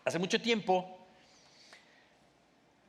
Hace mucho tiempo,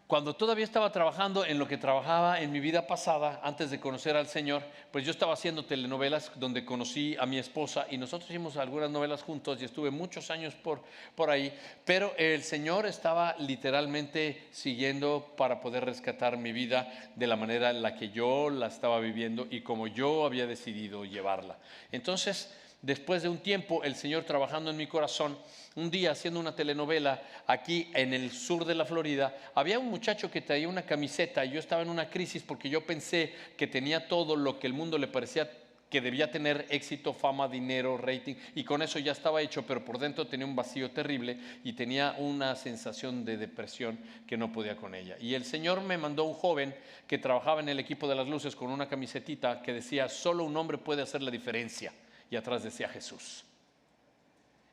cuando todavía estaba trabajando en lo que trabajaba en mi vida pasada, antes de conocer al Señor, pues yo estaba haciendo telenovelas donde conocí a mi esposa y nosotros hicimos algunas novelas juntos y estuve muchos años por ahí, pero el Señor estaba literalmente siguiendo para poder rescatar mi vida de la manera en la que yo la estaba viviendo y como yo había decidido llevarla. Entonces, después de un tiempo, el Señor trabajando en mi corazón, un día haciendo una telenovela aquí en el sur de la Florida, había un muchacho que traía una camiseta y yo estaba en una crisis porque yo pensé que tenía todo lo que el mundo le parecía que debía tener: éxito, fama, dinero, rating, y con eso ya estaba hecho, pero por dentro tenía un vacío terrible y tenía una sensación de depresión que no podía con ella. Y el Señor me mandó un joven que trabajaba en el equipo de las luces con una camisetita que decía: solo un hombre puede hacer la diferencia, y atrás decía Jesús.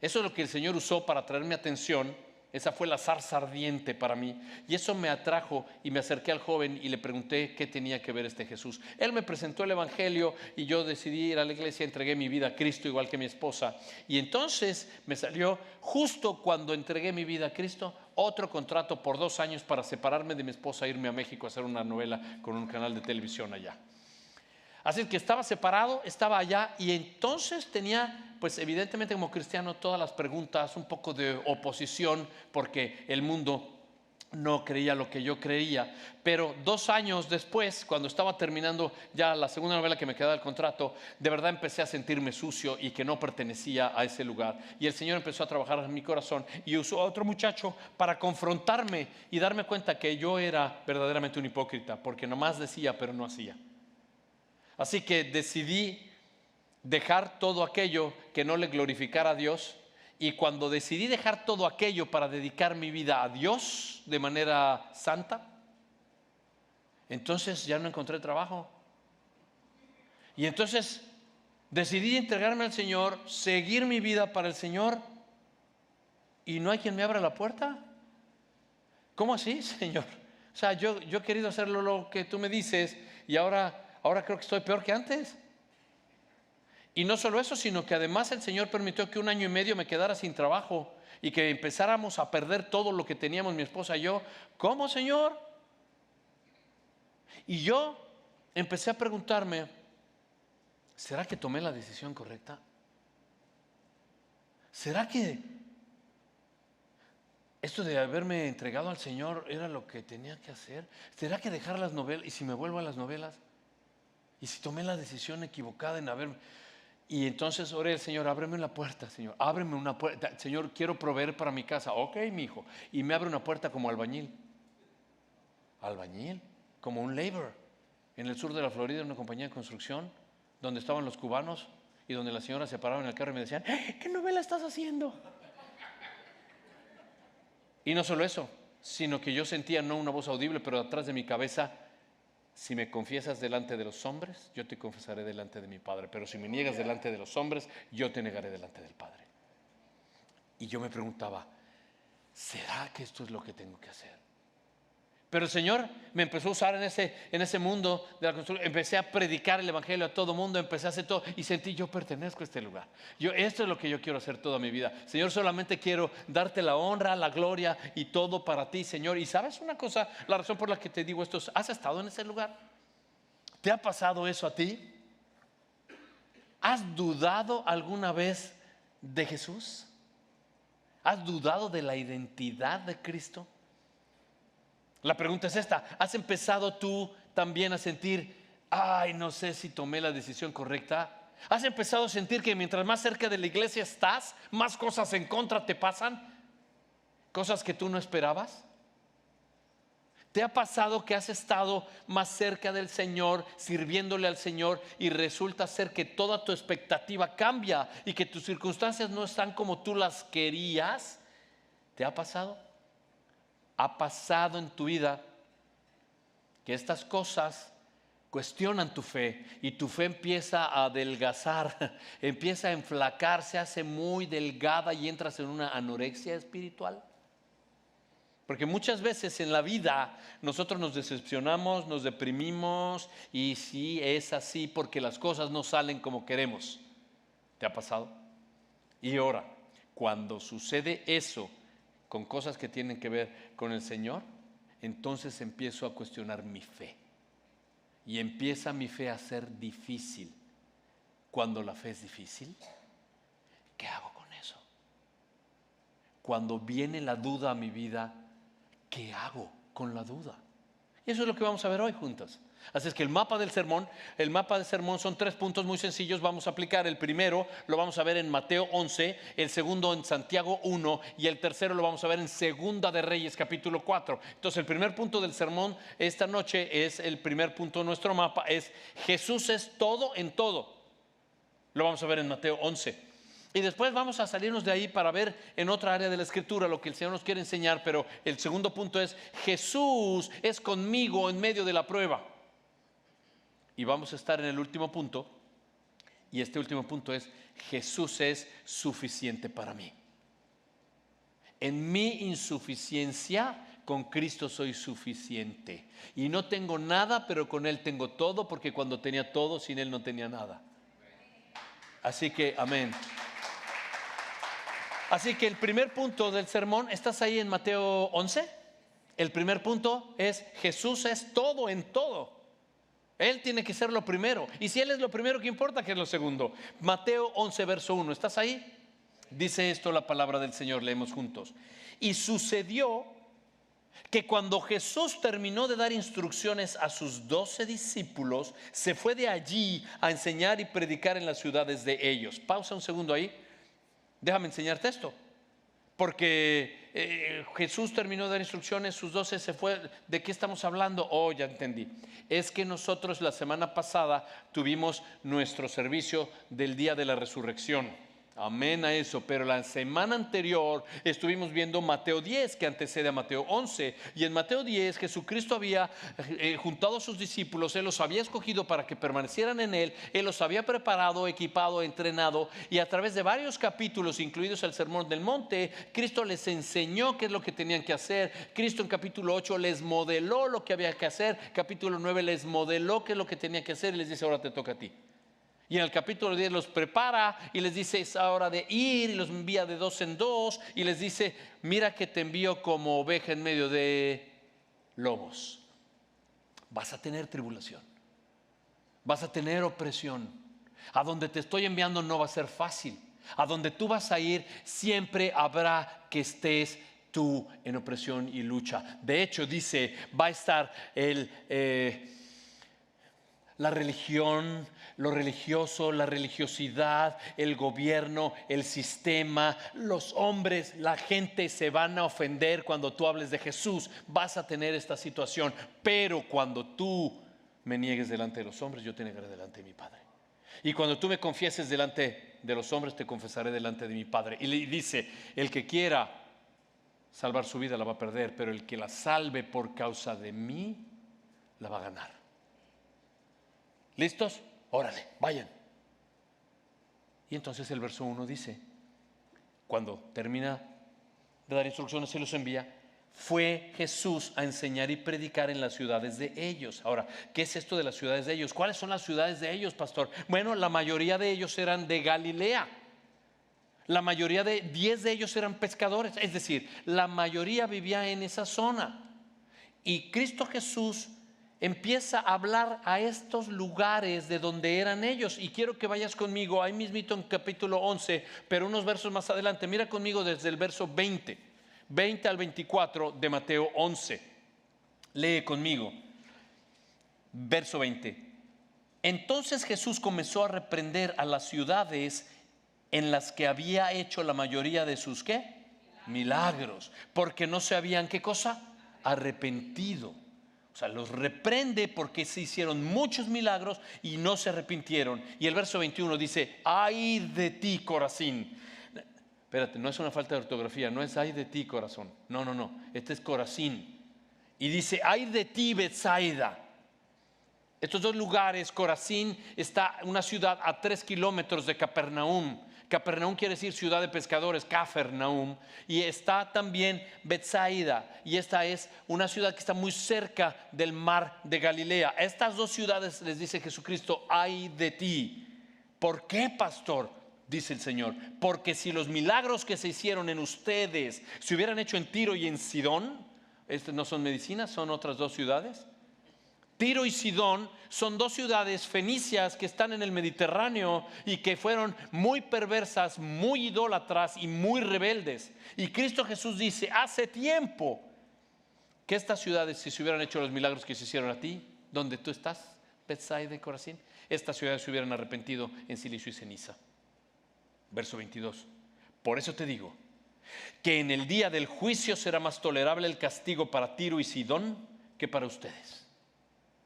Eso es lo que el Señor usó para traerme atención. Esa fue la zarza ardiente para mí. Y eso me atrajo y me acerqué al joven y le pregunté qué tenía que ver este Jesús. Él me presentó el Evangelio y yo decidí ir a la iglesia, entregué mi vida a Cristo igual que mi esposa. Y entonces me salió, justo cuando entregué mi vida a Cristo, otro contrato por 2 años para separarme de mi esposa e irme a México a hacer una novela con un canal de televisión allá. Así que estaba separado, estaba allá y entonces tenía, pues evidentemente como cristiano, todas las preguntas, un poco de oposición porque el mundo no creía lo que yo creía. Pero 2 años después, cuando estaba terminando ya la segunda novela que me quedaba del contrato, de verdad empecé a sentirme sucio y que no pertenecía a ese lugar. Y el Señor empezó a trabajar en mi corazón y usó a otro muchacho para confrontarme y darme cuenta que yo era verdaderamente un hipócrita, porque nomás decía pero no hacía. Así que decidí dejar todo aquello que no le glorificara a Dios, y cuando decidí dejar todo aquello para dedicar mi vida a Dios de manera santa, entonces ya no encontré trabajo. Y entonces decidí entregarme al Señor, seguir mi vida para el Señor, y no hay quien me abra la puerta. ¿Cómo así, Señor? O sea, yo he querido hacerlo lo que tú me dices y ahora creo que estoy peor que antes. Y no solo eso, sino que además el Señor permitió que 1 año y medio me quedara sin trabajo y que empezáramos a perder todo lo que teníamos mi esposa y yo. ¿Cómo, Señor? Y yo empecé a preguntarme, ¿será que tomé la decisión correcta? ¿Será que esto de haberme entregado al Señor era lo que tenía que hacer? ¿Será que dejar las novelas? ¿Y si me vuelvo a las novelas? ¿Y si tomé la decisión equivocada en haber...? Y entonces oré al Señor: ábreme una puerta, Señor, ábreme una puerta. Señor, quiero proveer para mi casa. Ok, mi hijo. Y me abre una puerta como albañil. Albañil, como un laborer. En el sur de la Florida, en una compañía de construcción, donde estaban los cubanos y donde la señora se paraba en el carro y me decían: ¿qué novela estás haciendo? Y no solo eso, sino que yo sentía no una voz audible, pero atrás de mi cabeza: si me confiesas delante de los hombres, yo te confesaré delante de mi Padre. Pero si me niegas delante de los hombres, yo te negaré delante del Padre. Y yo me preguntaba: ¿será que esto es lo que tengo que hacer? Pero el Señor me empezó a usar en ese mundo de la construcción. Empecé a predicar el Evangelio a todo mundo, empecé a hacer todo y sentí: yo pertenezco a este lugar. Esto es lo que yo quiero hacer toda mi vida. Señor, solamente quiero darte la honra, la gloria y todo para ti, Señor. Y ¿sabes una cosa? La razón por la que te digo esto es: ¿has estado en ese lugar? ¿Te ha pasado eso a ti? ¿Has dudado alguna vez de Jesús? ¿Has dudado de la identidad de Cristo? La pregunta es esta: ¿has empezado tú también a sentir: ay, no sé si tomé la decisión correcta? ¿Has empezado a sentir que mientras más cerca de la iglesia estás, más cosas en contra te pasan? ¿Cosas que tú no esperabas? ¿Te ha pasado que has estado más cerca del Señor, sirviéndole al Señor, y resulta ser que toda tu expectativa cambia y que tus circunstancias no están como tú las querías? ¿Te ha pasado? ¿Ha pasado en tu vida que estas cosas cuestionan tu fe y tu fe empieza a adelgazar, empieza a enflacar, se hace muy delgada y entras en una anorexia espiritual? Porque muchas veces en la vida nosotros nos decepcionamos, nos deprimimos, y sí, es así porque las cosas no salen como queremos. ¿Te ha pasado? Y ahora, cuando sucede eso, con cosas que tienen que ver con el Señor, entonces empiezo a cuestionar mi fe. Y empieza mi fe a ser difícil. Cuando la fe es difícil, ¿qué hago con eso? Cuando viene la duda a mi vida, ¿qué hago con la duda? Y eso es lo que vamos a ver hoy juntos. Así es que el mapa del sermón son 3 puntos muy sencillos. Vamos a aplicar el primero, lo vamos a ver en Mateo 11, el segundo en Santiago 1 y el tercero lo vamos a ver en Segunda de Reyes capítulo 4. Entonces el primer punto del sermón esta noche es el primer punto de nuestro mapa, es Jesús es todo en todo. Lo vamos a ver en Mateo 11. Y después vamos a salirnos de ahí para ver en otra área de la escritura lo que el Señor nos quiere enseñar. Pero el segundo punto es Jesús es conmigo en medio de la prueba. Y vamos a estar en el último punto. Y este último punto es Jesús es suficiente para mí. En mi insuficiencia con Cristo soy suficiente. Y no tengo nada, pero con Él tengo todo, porque cuando tenía todo, sin Él no tenía nada. Así que, amén. Así que el primer punto del sermón, ¿estás ahí en Mateo 11? El primer punto es Jesús es todo en todo. Él tiene que ser lo primero. Y si Él es lo primero, ¿qué importa que es lo segundo? Mateo 11, verso 1. ¿Estás ahí? Dice esto la palabra del Señor, leemos juntos. Y sucedió que cuando Jesús terminó de dar instrucciones a sus 12 discípulos, se fue de allí a enseñar y predicar en las ciudades de ellos. Pausa un segundo ahí. Déjame enseñarte esto. Porque Jesús terminó de dar instrucciones, sus 12 se fue. ¿De qué estamos hablando? Oh, ya entendí. Es que nosotros la semana pasada tuvimos nuestro servicio del día de la resurrección. Amén a eso, pero la semana anterior estuvimos viendo Mateo 10 que antecede a Mateo 11 y en Mateo 10 Jesucristo había juntado a sus discípulos, Él los había escogido para que permanecieran en Él, Él los había preparado, equipado, entrenado y a través de varios capítulos, incluidos el Sermón del Monte, Cristo les enseñó qué es lo que tenían que hacer. Cristo en capítulo 8 les modeló lo que había que hacer, capítulo 9 les modeló qué es lo que tenía que hacer y les dice ahora te toca a ti. Y en el capítulo 10 los prepara y les dice es hora de ir y los envía de 2 en 2 y les dice mira que te envío como oveja en medio de lobos. Vas a tener tribulación, vas a tener opresión. A donde te estoy enviando no va a ser fácil. A donde tú vas a ir siempre habrá que estés tú en opresión y lucha. De hecho dice va a estar la religión, lo religioso, la religiosidad, el gobierno, el sistema, los hombres, la gente se van a ofender cuando tú hables de Jesús. Vas a tener esta situación, pero cuando tú me niegues delante de los hombres, yo te negaré delante de mi Padre. Y cuando tú me confieses delante de los hombres, te confesaré delante de mi Padre. Y le dice, el que quiera salvar su vida la va a perder, pero el que la salve por causa de mí, la va a ganar. ¿Listos? Órale, vayan. Y entonces el verso 1 dice, cuando termina de dar instrucciones y los envía, fue Jesús a enseñar y predicar en las ciudades de ellos. Ahora, ¿qué es esto de las ciudades de ellos? ¿Cuáles son las ciudades de ellos, pastor? Bueno, la mayoría de ellos eran de Galilea. La mayoría 10 de ellos eran pescadores. Es decir, la mayoría vivía en esa zona. Y Cristo Jesús empieza a hablar a estos lugares de donde eran ellos. Y quiero que vayas conmigo ahí mismito en capítulo 11, pero unos versos más adelante. Mira conmigo desde el verso 20 al 24 de Mateo 11. Lee conmigo. Verso 20. Entonces Jesús comenzó a reprender a las ciudades en las que había hecho la mayoría de sus ¿qué? Milagros, porque no se habían ¿qué cosa? Arrepentido. O sea, los reprende porque se hicieron muchos milagros y no se arrepintieron. Y el verso 21 dice, ay de ti, Corazín. Espérate, no es una falta de ortografía, no es ay de ti, corazón. No, este es Corazín. Y dice, ay de ti, Betsaida. Estos dos lugares, Corazín está una ciudad a 3 kilómetros de Capernaum. Capernaum quiere decir ciudad de pescadores, Cafarnaum. Y está también Betsaida. Y esta es una ciudad que está muy cerca del mar de Galilea. A estas dos ciudades les dice Jesucristo, ay de ti. ¿Por qué, pastor? dice el Señor, porque si los milagros que se hicieron en ustedes se hubieran hecho en Tiro y en Sidón, estas no son medicinas, son otras dos ciudades. Tiro y Sidón son dos ciudades fenicias que están en el Mediterráneo y que fueron muy perversas, muy idólatras y muy rebeldes. Y Cristo Jesús dice, hace tiempo que estas ciudades, si se hubieran hecho los milagros que se hicieron a ti, donde tú estás, Betsaida y Corazín, estas ciudades se hubieran arrepentido en silicio y ceniza. Verso 22. Por eso te digo que en el día del juicio será más tolerable el castigo para Tiro y Sidón que para ustedes.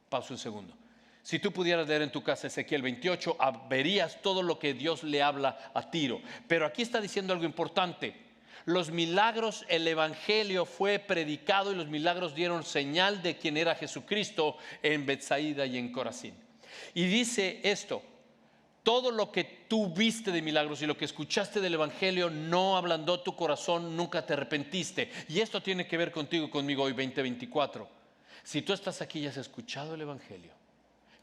Pausa un segundo. Si tú pudieras leer en tu casa Ezequiel 28, verías todo lo que Dios le habla a Tiro. Pero aquí está diciendo algo importante. Los milagros, el evangelio fue predicado y los milagros dieron señal de quién era Jesucristo en Betsaida y en Corazín. Y dice esto: todo lo que tú viste de milagros y lo que escuchaste del evangelio no ablandó tu corazón, nunca te arrepentiste. Y esto tiene que ver contigo y conmigo hoy 2024. Si tú estás aquí y has escuchado el evangelio,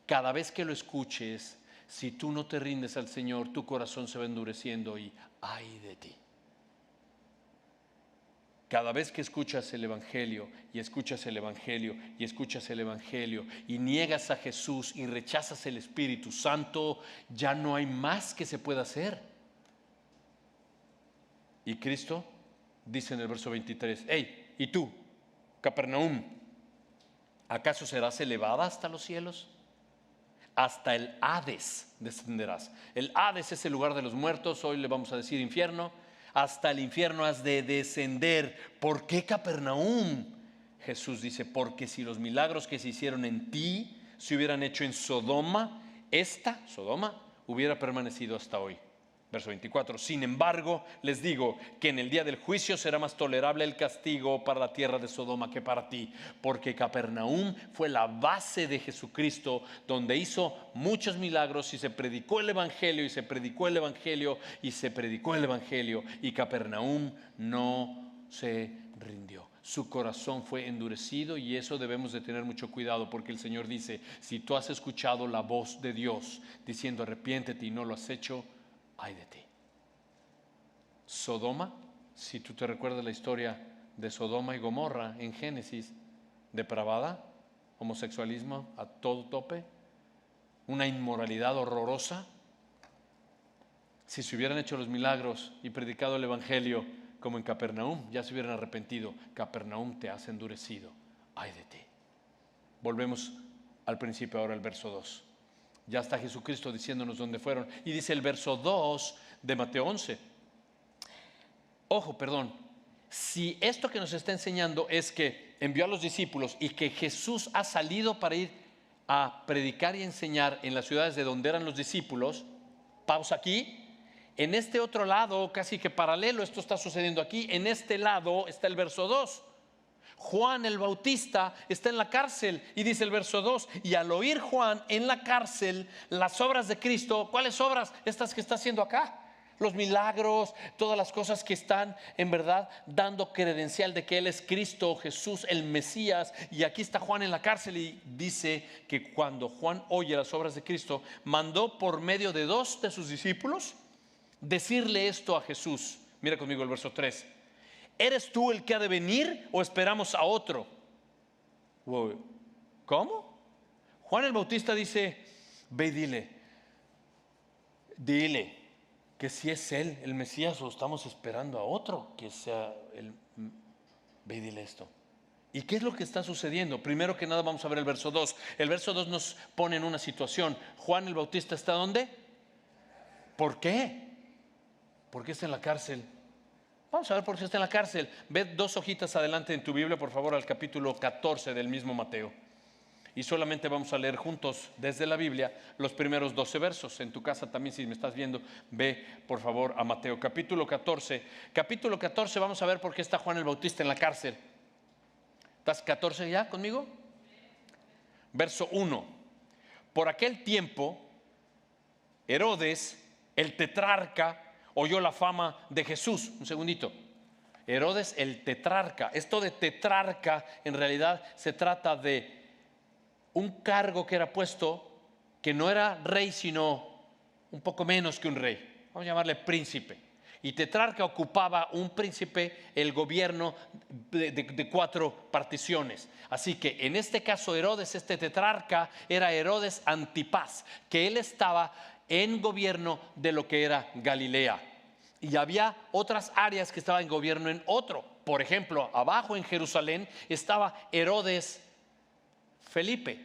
cada vez que lo escuches, si tú no te rindes al Señor, tu corazón se va endureciendo y ay de ti. Cada vez que escuchas el evangelio y escuchas el evangelio y escuchas el evangelio y niegas a Jesús y rechazas el Espíritu Santo, ya no hay más que se pueda hacer. Y Cristo dice en el verso 23, hey, ¿y tú, Capernaum, acaso serás elevada hasta los cielos? Hasta el Hades descenderás. El Hades es el lugar de los muertos, hoy le vamos a decir infierno. Hasta el infierno has de descender. ¿Por qué Capernaum? Jesús dice, porque si los milagros que se hicieron en ti se hubieran hecho en Sodoma, Sodoma, hubiera permanecido hasta hoy. Verso 24, sin embargo, les digo que en el día del juicio será más tolerable el castigo para la tierra de Sodoma que para ti, porque Capernaum fue la base de Jesucristo, donde hizo muchos milagros y se predicó el evangelio y se predicó el evangelio y se predicó el evangelio, y Capernaum no se rindió. Su corazón fue endurecido, y eso debemos de tener mucho cuidado, porque el Señor dice, si tú has escuchado la voz de Dios diciendo arrepiéntete y no lo has hecho, ay de ti. Sodoma, si tú te recuerdas la historia de Sodoma y Gomorra en Génesis, depravada, homosexualismo a todo tope, una inmoralidad horrorosa. Si se hubieran hecho los milagros y predicado el evangelio como en Capernaum, ya se hubieran arrepentido. Capernaum te has endurecido, ay de ti. Volvemos al principio ahora, el verso 2. Ya está Jesucristo diciéndonos dónde fueron. Y dice el verso 2 de Mateo 11. Ojo, perdón. Si esto que nos está enseñando es que envió a los discípulos y que Jesús ha salido para ir a predicar y enseñar en las ciudades de donde eran los discípulos, pausa aquí. En este otro lado, casi que paralelo, esto está sucediendo aquí. En este lado está el verso 2. Juan el Bautista está en la cárcel y dice el verso 2, y al oír Juan en la cárcel las obras de Cristo, ¿cuáles obras? Estas que está haciendo acá, los milagros, todas las cosas que están en verdad dando credencial de que Él es Cristo, Jesús, el Mesías. Y aquí está Juan en la cárcel y dice que cuando Juan oye las obras de Cristo, mandó por medio de 2 de sus discípulos decirle esto a Jesús. Mira conmigo el verso 3. ¿Eres tú el que ha de venir o esperamos a otro? ¿Cómo? Juan el Bautista dice, ve y dile que si es él el Mesías o estamos esperando a otro que sea él. Ve y dile esto. ¿Y qué es lo que está sucediendo? Primero que nada vamos a ver el verso 2. El verso 2 nos pone en una situación. Juan el Bautista está ¿dónde? ¿Por qué? ¿Por qué está en la cárcel? Vamos a ver por qué está en la cárcel. Ve 2 hojitas adelante en tu Biblia, por favor, al capítulo 14 del mismo Mateo. Y solamente vamos a leer juntos desde la Biblia los primeros 12 versos. En tu casa también, si me estás viendo, ve por favor a Mateo capítulo 14. Capítulo 14, vamos a ver por qué está Juan el Bautista en la cárcel. ¿Estás 14 ya conmigo? Verso 1. Por aquel tiempo, Herodes, el tetrarca, oyó la fama de Jesús. Un segundito. Herodes el tetrarca. Esto de tetrarca en realidad se trata de un cargo que era puesto, que no era rey sino un poco menos que un rey. vamos a llamarle príncipe. Y tetrarca ocupaba un príncipe el gobierno de 4 particiones. Así que en este caso Herodes, este tetrarca, era Herodes Antipas, que él estaba en gobierno de lo que era Galilea. Y había otras áreas que estaban en gobierno en otro. Por ejemplo, abajo en Jerusalén estaba Herodes Felipe.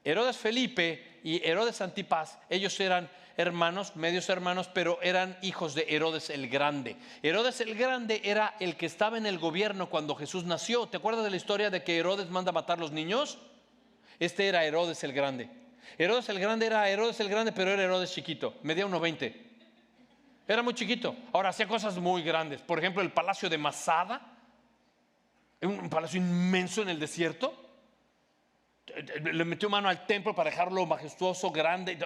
Herodes Felipe y Herodes Antipas, ellos eran hermanos, medios hermanos, pero eran hijos de Herodes el Grande. Herodes el Grande era el que estaba en el gobierno cuando Jesús nació. ¿Te acuerdas de la historia de que Herodes manda a matar los niños? Este era Herodes el Grande. Herodes el Grande era Herodes el Grande, pero era Herodes chiquito, medía 1.20. Era muy chiquito. Ahora hacía cosas muy grandes. Por ejemplo, el palacio de Masada, un palacio inmenso en el desierto. Le metió mano al templo para dejarlo majestuoso, grande.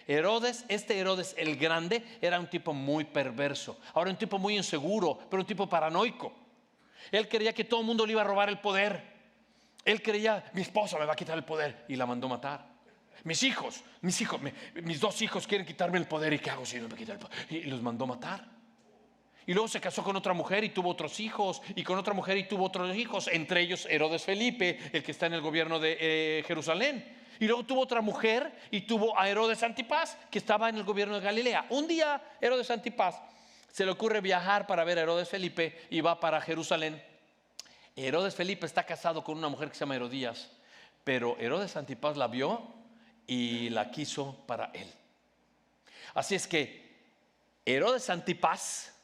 Herodes, este Herodes el Grande, era un tipo muy perverso. Ahora un tipo muy inseguro, pero un tipo paranoico. Él creía que todo el mundo le iba a robar el poder. Él creía, mi esposa me va a quitar el poder, y la mandó matar. Mis 2 hijos quieren quitarme el poder, ¿y qué hago si no me quitan el poder? Y los mandó matar. Y luego se casó con otra mujer y tuvo otros hijos, y con otra mujer y tuvo otros hijos, entre ellos Herodes Felipe, el que está en el gobierno de Jerusalén. Y luego tuvo otra mujer y tuvo a Herodes Antipas, que estaba en el gobierno de Galilea. Un día Herodes Antipas se le ocurre viajar para ver a Herodes Felipe y va para Jerusalén. Herodes Felipe está casado con una mujer que se llama Herodías, pero Herodes Antipas la vio y la quiso para él. Así es que Herodes Antipas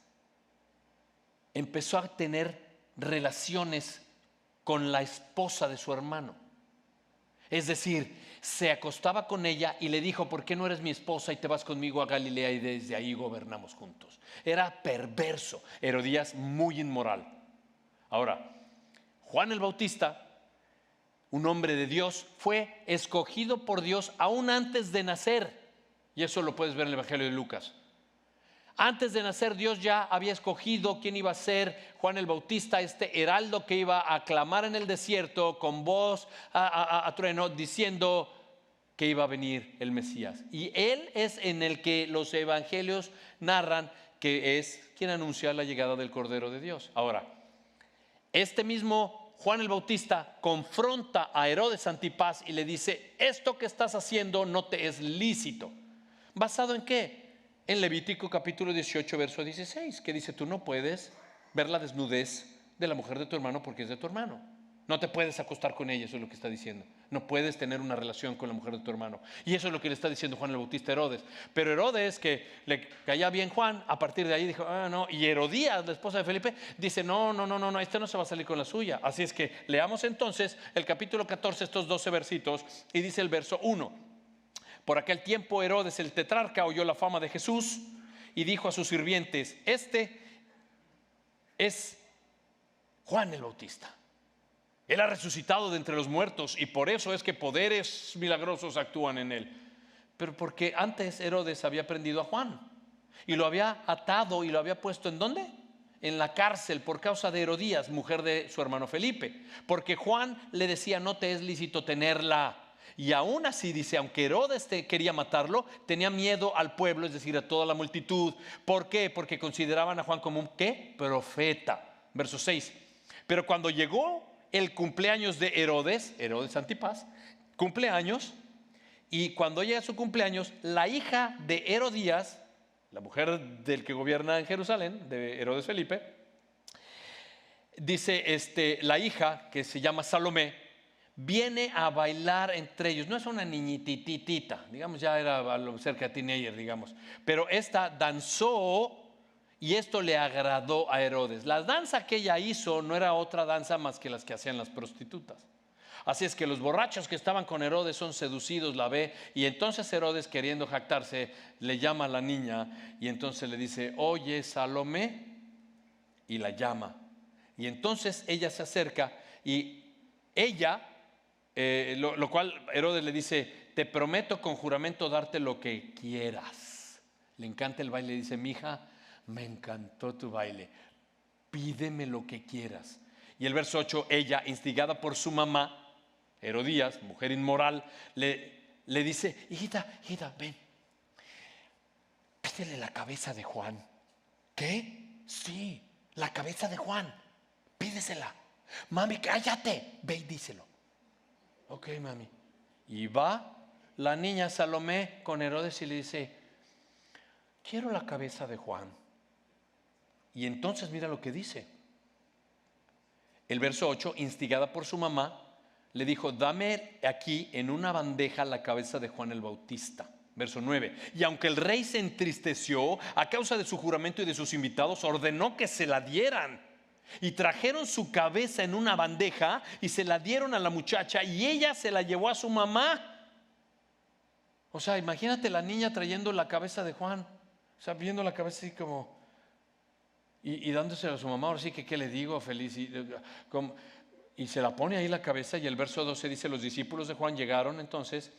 empezó a tener relaciones con la esposa de su hermano. Es decir, se acostaba con ella y le dijo, ¿por qué no eres mi esposa y te vas conmigo a Galilea y desde ahí gobernamos juntos? Era perverso. Herodías, muy inmoral. Ahora, Juan el Bautista, un hombre de Dios, fue escogido por Dios aún antes de nacer. Y eso lo puedes ver en el Evangelio de Lucas. Antes de nacer, Dios ya había escogido quién iba a ser Juan el Bautista, este heraldo que iba a clamar en el desierto con voz a trueno, diciendo que iba a venir el Mesías. Y él es en el que los evangelios narran que es quien anuncia la llegada del Cordero de Dios. Ahora, este mismo Juan el Bautista confronta a Herodes Antipas y le dice, esto que estás haciendo no te es lícito. ¿Basado en qué? En Levítico capítulo 18, verso 16, que dice, tú no puedes ver la desnudez de la mujer de tu hermano porque es de tu hermano. No te puedes acostar con ella, eso es lo que está diciendo. No puedes tener una relación con la mujer de tu hermano. Y eso es lo que le está diciendo Juan el Bautista a Herodes. Pero Herodes, que le caía bien Juan, a partir de ahí dijo, no. Y Herodías, la esposa de Felipe, dice, no, este no se va a salir con la suya. Así es que leamos entonces el capítulo 14, estos 12 versitos, y dice el verso 1. Por aquel tiempo Herodes el tetrarca oyó la fama de Jesús y dijo a sus sirvientes, este es Juan el Bautista. Él ha resucitado de entre los muertos y por eso es que poderes milagrosos actúan en él. Pero porque antes Herodes había prendido a Juan y lo había atado y lo había puesto ¿en dónde? En la cárcel por causa de Herodías, mujer de su hermano Felipe. Porque Juan le decía, no te es lícito tenerla. Y aún así dice, aunque Herodes quería matarlo, tenía miedo al pueblo, es decir, a toda la multitud. ¿Por qué? Porque consideraban a Juan como un ¿qué? Profeta. Verso 6. Pero cuando llegó el cumpleaños de Herodes Antipas, cumpleaños, y cuando llega su cumpleaños, la hija de Herodías, la mujer del que gobierna en Jerusalén, de Herodes Felipe, dice la hija que se llama Salomé, viene a bailar entre ellos. No es una niñititita, digamos, ya era cerca de teenager, digamos, pero esta danzó y esto le agradó a Herodes. La danza que ella hizo no era otra danza más que las que hacían las prostitutas. Así es que los borrachos que estaban con Herodes son seducidos, la ve, y entonces Herodes, queriendo jactarse, le llama a la niña y entonces le dice, oye Salomé, y la llama. Y entonces ella se acerca y ella, lo cual Herodes le dice, te prometo con juramento darte lo que quieras. Le encanta el baile, dice, mija, me encantó tu baile, pídeme lo que quieras. Y el verso 8, ella, instigada por su mamá, Herodías, mujer inmoral, le dice, hijita, ven, pídele la cabeza de Juan. ¿Qué? Sí, la cabeza de Juan. Pídesela. Mami, cállate. Ve y díselo. Ok, mami. Y va la niña Salomé con Herodes y le dice: quiero la cabeza de Juan. Y entonces mira lo que dice. El verso 8, instigada por su mamá, le dijo: dame aquí en una bandeja la cabeza de Juan el Bautista. Verso 9, y aunque el rey se entristeció a causa de su juramento y de sus invitados, ordenó que se la dieran. Y trajeron su cabeza en una bandeja y se la dieron a la muchacha, y ella se la llevó a su mamá. O sea, imagínate la niña trayendo la cabeza de Juan, o sea, viendo la cabeza así como, y dándosela a su mamá. Ahora sí que, ¿qué le digo? Feliz. Y se la pone ahí la cabeza. Y el verso 12 dice: los discípulos de Juan llegaron entonces,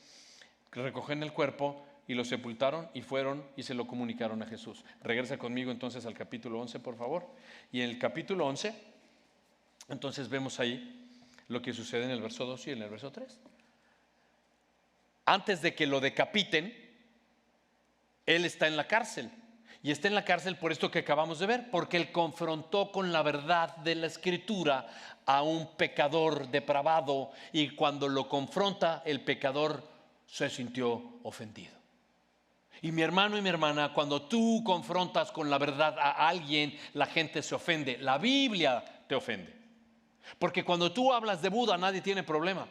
recogen el cuerpo y lo sepultaron, y fueron y se lo comunicaron a Jesús. Regresa conmigo entonces al capítulo 11, por favor. Y en el capítulo 11 entonces vemos ahí lo que sucede en el verso 2 y en el verso 3. Antes de que lo decapiten, él está en la cárcel. Y está en la cárcel por esto que acabamos de ver, porque él confrontó con la verdad de la Escritura a un pecador depravado, y cuando lo confronta, el pecador se sintió ofendido. Y mi hermano y mi hermana, cuando tú confrontas con la verdad a alguien, la gente se ofende. La Biblia te ofende. Porque cuando tú hablas de Buda, nadie tiene problema.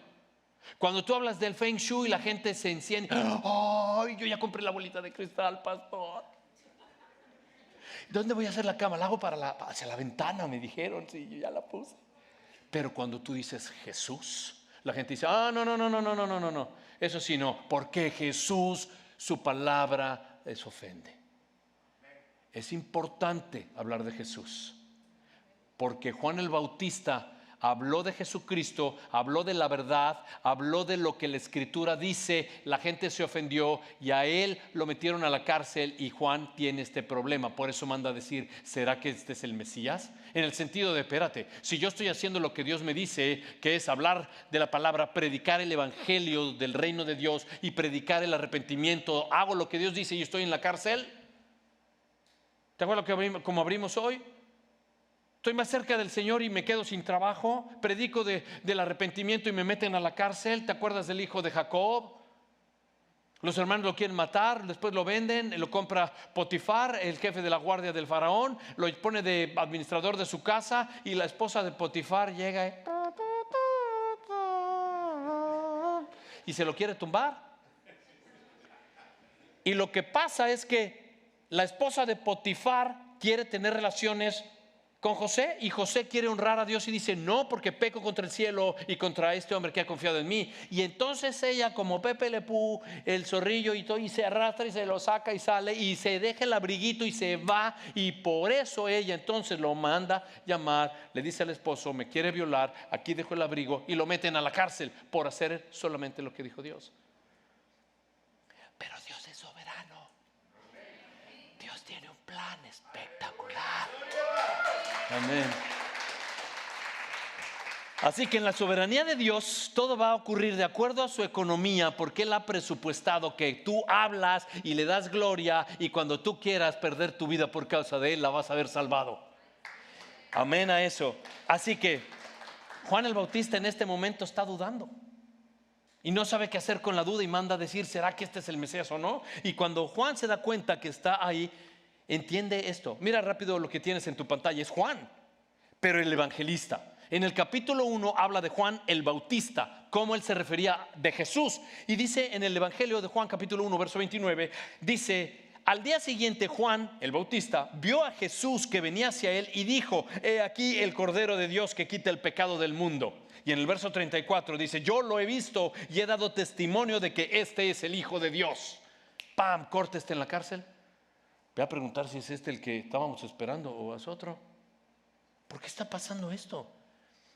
Cuando tú hablas del Feng Shui, la gente se enciende. ¡Ay, yo ya compré la bolita de cristal, pastor! ¿Dónde voy a hacer la cama? La hago hacia la ventana, me dijeron. Sí, yo ya la puse. Pero cuando tú dices Jesús, la gente dice: no. Eso sí, no. Porque Jesús, su palabra les ofende. Es importante hablar de Jesús, porque Juan el Bautista habló de Jesucristo, habló de la verdad, habló de lo que la Escritura dice. La gente se ofendió y a él lo metieron a la cárcel, y Juan tiene este problema. Por eso manda a decir: ¿será que este es el Mesías? En el sentido de, espérate, si yo estoy haciendo lo que Dios me dice, que es hablar de la palabra, predicar el evangelio del reino de Dios y predicar el arrepentimiento, hago lo que Dios dice y estoy en la cárcel. ¿Te acuerdas como abrimos hoy? Estoy más cerca del Señor y me quedo sin trabajo. Predico del arrepentimiento y me meten a la cárcel. ¿Te acuerdas del hijo de Jacob? Los hermanos lo quieren matar, después lo venden, lo compra Potifar, el jefe de la guardia del faraón, lo pone de administrador de su casa, y la esposa de Potifar llega y se lo quiere tumbar. Y lo que pasa es que la esposa de Potifar quiere tener relaciones con José, y José quiere honrar a Dios y dice: no, porque peco contra el cielo y contra este hombre que ha confiado en mí. Y entonces ella, como Pepe Le Pew, el zorrillo, y todo, y se arrastra y se lo saca y sale y se deja el abriguito y se va. Y por eso ella entonces lo manda llamar, le dice al esposo: me quiere violar, aquí dejo el abrigo, y lo meten a la cárcel por hacer solamente lo que dijo Dios. Pero Dios es soberano. Dios tiene un plan espectacular. Amén. Así que en la soberanía de Dios todo va a ocurrir de acuerdo a su economía, porque Él ha presupuestado que tú hablas y le das gloria, y cuando tú quieras perder tu vida por causa de Él, la vas a ver salvado. Amén a eso. Así que Juan el Bautista en este momento está dudando y no sabe qué hacer con la duda, y manda a decir: ¿será que este es el Mesías o no? Y cuando Juan se da cuenta que está ahí, entiende esto. Mira rápido lo que tienes en tu pantalla. Es Juan, pero el evangelista. En el capítulo 1 habla de Juan el Bautista, cómo él se refería de Jesús. Y dice en el evangelio de Juan capítulo 1 verso 29, dice: al día siguiente Juan el Bautista vio a Jesús que venía hacia él y dijo: he aquí el Cordero de Dios que quita el pecado del mundo. Y en el verso 34 dice: yo lo he visto y he dado testimonio de que este es el Hijo de Dios. ¡Pam! Corta, está en la cárcel. Voy a preguntar si es este el que estábamos esperando o es otro. ¿Por qué está pasando esto?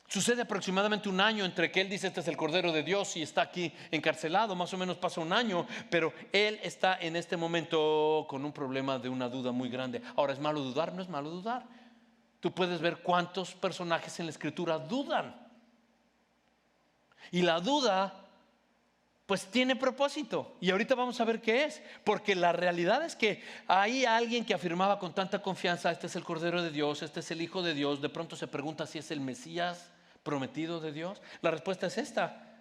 Sucede aproximadamente un año entre que él dice: este es el Cordero de Dios, y está aquí encarcelado. Más o menos pasa un año, pero él está en este momento con un problema de una duda muy grande. Ahora, ¿es malo dudar? No es malo dudar. Tú puedes ver cuántos personajes en la Escritura dudan. Y la duda pues tiene propósito. Y ahorita vamos a ver qué es. Porque la realidad es que hay alguien que afirmaba con tanta confianza: este es el Cordero de Dios, este es el Hijo de Dios. De pronto se pregunta si es el Mesías prometido de Dios. La respuesta es esta: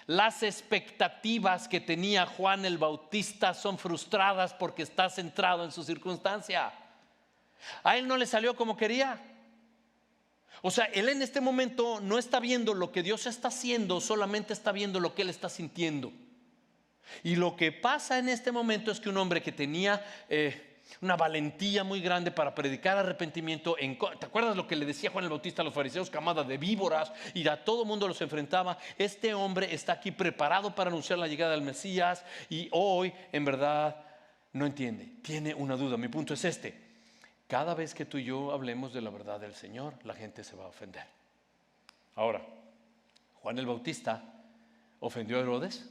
las expectativas que tenía Juan el Bautista son frustradas porque está centrado en su circunstancia. A él no le salió como quería. O sea, él en este momento no está viendo lo que Dios está haciendo, solamente está viendo lo que él está sintiendo. Y lo que pasa en este momento es que un hombre que tenía una valentía muy grande para predicar arrepentimiento, ¿te acuerdas lo que le decía Juan el Bautista a los fariseos? Camada de víboras, y a todo mundo los enfrentaba. Este hombre está aquí preparado para anunciar la llegada del Mesías, y hoy en verdad no entiende, tiene una duda. Mi punto es este: cada vez que tú y yo hablemos de la verdad del Señor, la gente se va a ofender. Ahora, Juan el Bautista ofendió a Herodes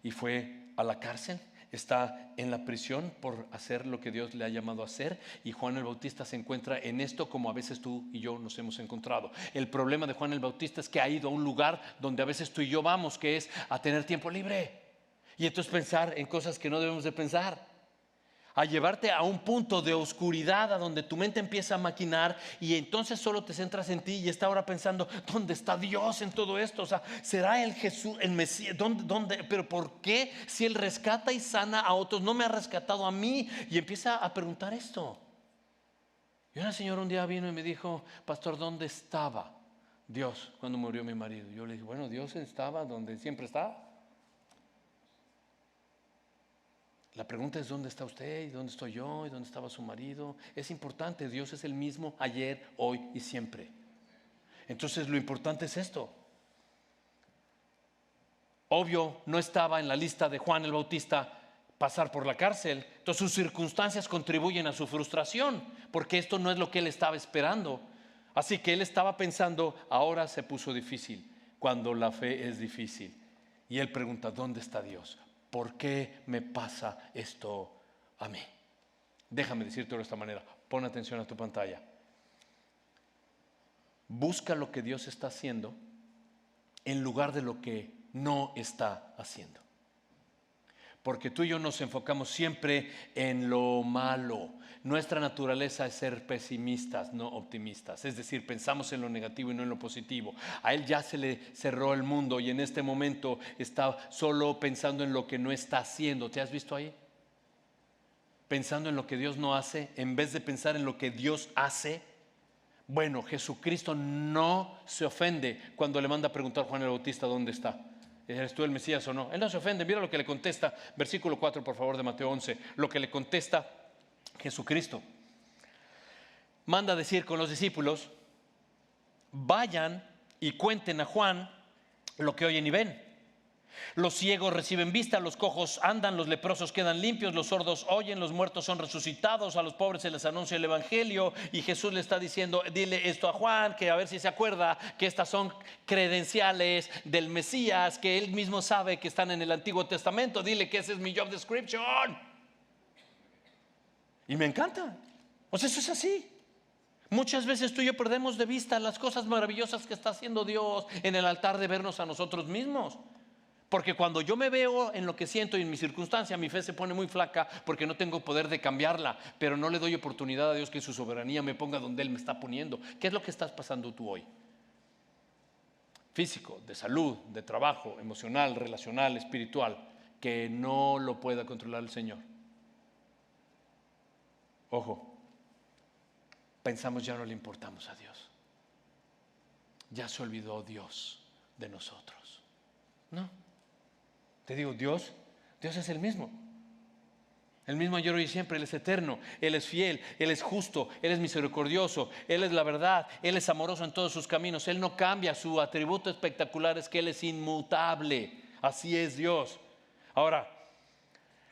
y fue a la cárcel. Está en la prisión por hacer lo que Dios le ha llamado a hacer. Y Juan el Bautista se encuentra en esto como a veces tú y yo nos hemos encontrado. El problema de Juan el Bautista es que ha ido a un lugar donde a veces tú y yo vamos, que es a tener tiempo libre. Y entonces pensar en cosas que no debemos de pensar. A llevarte a un punto de oscuridad a donde tu mente empieza a maquinar, y entonces solo te centras en ti y está ahora pensando: ¿dónde está Dios en todo esto? O sea, ¿será el Jesús, el Mesías? ¿Dónde? ¿Pero por qué? Si Él rescata y sana a otros, ¿no me ha rescatado a mí? Y empieza a preguntar esto. Y una señora un día vino y me dijo: pastor, ¿dónde estaba Dios cuando murió mi marido? Yo le dije: bueno, Dios estaba donde siempre está. La pregunta es: ¿dónde está usted? ¿Y dónde estoy yo? ¿Y dónde estaba su marido? Es importante. Dios es el mismo ayer, hoy y siempre. Entonces lo importante es esto. Obvio, no estaba en la lista de Juan el Bautista pasar por la cárcel. Entonces sus circunstancias contribuyen a su frustración, porque esto no es lo que él estaba esperando. Así que él estaba pensando: ahora se puso difícil, cuando la fe es difícil. Y él pregunta: ¿dónde está Dios? ¿Por qué me pasa esto a mí? Déjame decírtelo de esta manera. Pon atención a tu pantalla. Busca lo que Dios está haciendo en lugar de lo que no está haciendo. Porque tú y yo nos enfocamos siempre en lo malo. Nuestra naturaleza es ser pesimistas, no optimistas. Es decir, pensamos en lo negativo y no en lo positivo. A él ya se le cerró el mundo y en este momento está solo pensando en lo que no está haciendo. ¿Te has visto ahí? Pensando en lo que Dios no hace en vez de pensar en lo que Dios hace. Bueno, Jesucristo no se ofende cuando le manda a preguntar a Juan el Bautista: ¿dónde está? ¿Eres tú el Mesías o no? Él no se ofende. Mira lo que le contesta, versículo 4 por favor de Mateo 11. Lo que le contesta Jesucristo. Manda a decir con los discípulos: vayan y cuenten a Juan lo que oyen y ven. Los ciegos reciben vista, los cojos andan, los leprosos quedan limpios, los sordos oyen, los muertos son resucitados, a los pobres se les anuncia el evangelio. Y Jesús le está diciendo: dile esto a Juan, que a ver si se acuerda que estas son credenciales del Mesías, que él mismo sabe que están en el Antiguo Testamento. Dile que ese es mi job description. Y me encanta. O sea, eso es así. Muchas veces tú y yo perdemos de vista las cosas maravillosas que está haciendo Dios en el altar de vernos a nosotros mismos. Porque cuando yo me veo en lo que siento y en mi circunstancia, mi fe se pone muy flaca porque no tengo poder de cambiarla, pero no le doy oportunidad a Dios que en su soberanía me ponga donde Él me está poniendo. ¿Qué es lo que estás pasando tú hoy? Físico, de salud, de trabajo, emocional, relacional, espiritual, que no lo pueda controlar el Señor. Ojo, pensamos ya no le importamos a Dios. Ya se olvidó Dios de nosotros. No. Te digo, Dios es el mismo ayer, hoy y siempre. Él es eterno, Él es fiel, Él es justo, Él es misericordioso, Él es la verdad, Él es amoroso en todos sus caminos. Él no cambia. Su atributo espectacular es que Él es inmutable. Así es Dios. Ahora,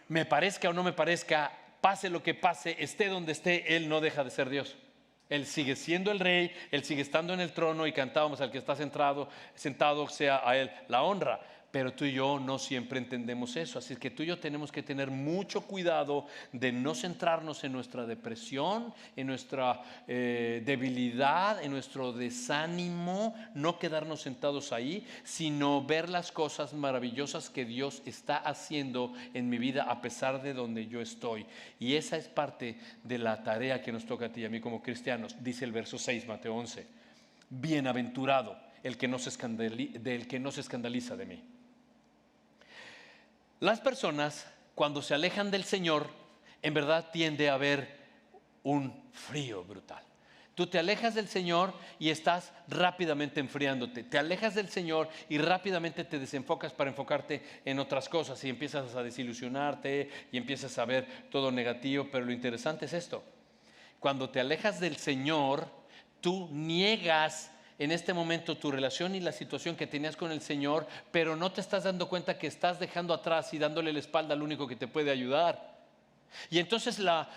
me parezca o no me parezca, pase lo que pase, esté donde esté, Él no deja de ser Dios. Él sigue siendo el rey, Él sigue estando en el trono, y cantábamos: al que está sentado sea a Él la honra. Pero tú y yo no siempre entendemos eso. Así que tú y yo tenemos que tener mucho cuidado de no centrarnos en nuestra depresión, en nuestra debilidad, en nuestro desánimo, no quedarnos sentados ahí, sino ver las cosas maravillosas que Dios está haciendo en mi vida a pesar de donde yo estoy. Y esa es parte de la tarea que nos toca a ti y a mí como cristianos. Dice el verso 6, Mateo 11. Bienaventurado el que no se escandaliza de mí. Las personas, cuando se alejan del Señor, en verdad tiende a haber un frío brutal. Tú te alejas del Señor y estás rápidamente enfriándote. Te alejas del Señor y rápidamente te desenfocas para enfocarte en otras cosas y empiezas a desilusionarte y empiezas a ver todo negativo. Pero lo interesante es esto. Cuando te alejas del Señor, tú niegas en este momento tu relación y la situación que tenías con el Señor, pero no te estás dando cuenta que estás dejando atrás y dándole la espalda al único que te puede ayudar. Y entonces la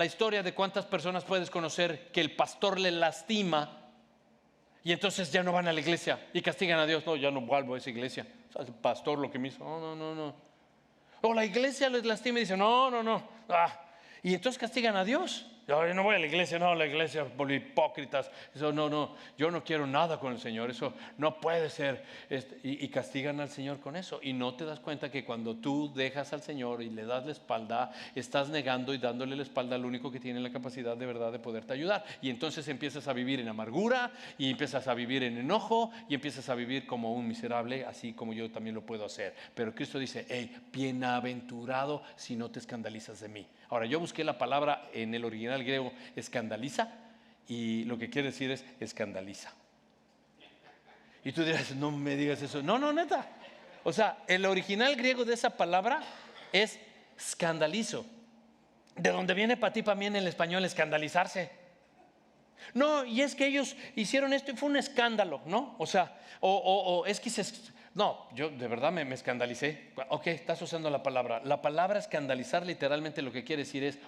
historia de cuántas personas puedes conocer que el pastor le lastima y entonces ya no van a la iglesia y castigan a Dios. No, ya no vuelvo a esa iglesia. El pastor lo que me hizo, no. O la iglesia les lastima y dice, no. Y entonces castigan a Dios. Yo no voy a la iglesia, la iglesia por hipócritas. Eso no, yo no quiero nada con el Señor, eso no puede ser. Y castigan al Señor con eso. Y no te das cuenta que cuando tú dejas al Señor y le das la espalda, estás negando y dándole la espalda al único que tiene la capacidad de verdad de poderte ayudar. Y entonces empiezas a vivir en amargura, y empiezas a vivir en enojo, y empiezas a vivir como un miserable, así como yo también lo puedo hacer. Pero Cristo dice, bienaventurado si no te escandalizas de mí. Ahora, yo busqué la palabra en el original griego escandaliza, y lo que quiere decir es escandaliza. Y tú dirás, no me digas eso. No, neta. O sea, el original griego de esa palabra es escandalizo, de donde viene para ti, para mí en el español escandalizarse. No, y es que ellos hicieron esto y fue un escándalo, ¿no? O sea, es que no, yo de verdad me escandalicé. Ok, estás usando la palabra. La palabra escandalizar literalmente lo que quiere decir es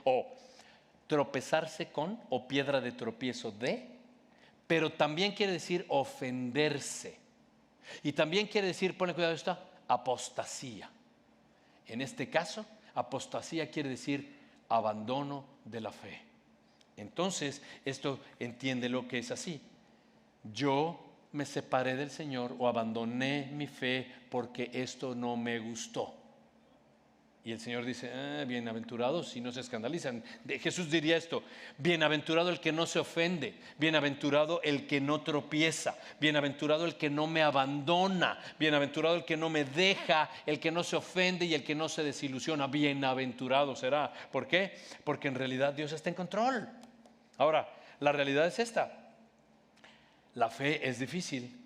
tropezarse con o piedra de tropiezo de, pero también quiere decir ofenderse. Y también quiere decir, ponle cuidado esto, apostasía. En este caso, apostasía quiere decir abandono de la fe. Entonces, esto entiende lo que es así. Yo me separé del Señor o abandoné mi fe porque esto no me gustó. Y el Señor dice, bienaventurados si no se escandalizan. Jesús diría esto, bienaventurado el que no se ofende, bienaventurado el que no tropieza, bienaventurado el que no me abandona, bienaventurado el que no me deja, el que no se ofende y el que no se desilusiona. Bienaventurado será. ¿Por qué? Porque en realidad Dios está en control. Ahora, la realidad es esta. La fe es difícil,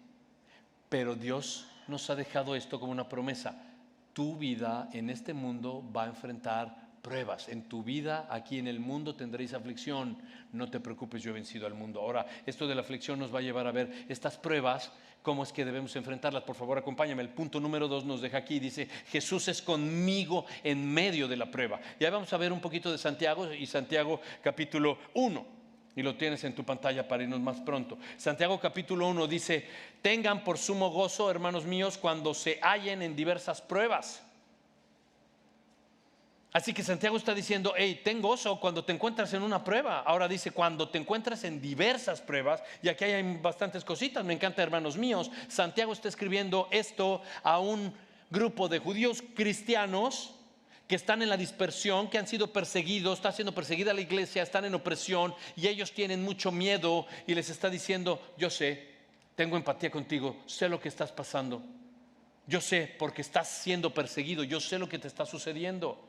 pero Dios nos ha dejado esto como una promesa. Tu vida en este mundo va a enfrentar pruebas. En tu vida aquí en el mundo tendréis aflicción. No te preocupes, yo he vencido al mundo. Ahora, esto de la aflicción nos va a llevar a ver estas pruebas, cómo es que debemos enfrentarlas. Por favor, acompáñame. El punto número 2 nos deja aquí. Dice, Jesús es conmigo en medio de la prueba. Ya vamos a ver un poquito de Santiago y Santiago capítulo 1. Y lo tienes en tu pantalla para irnos más pronto. Santiago capítulo 1 dice, tengan por sumo gozo, hermanos míos, cuando se hallen en diversas pruebas. Así que Santiago está diciendo, ten gozo cuando te encuentras en una prueba. Ahora dice, cuando te encuentras en diversas pruebas, y aquí hay bastantes cositas, me encanta, hermanos míos. Santiago está escribiendo esto a un grupo de judíos cristianos que están en la dispersión, que han sido perseguidos, está siendo perseguida la iglesia, están en opresión y ellos tienen mucho miedo y les está diciendo, yo sé, tengo empatía contigo, sé lo que estás pasando, yo sé porque estás siendo perseguido, yo sé lo que te está sucediendo.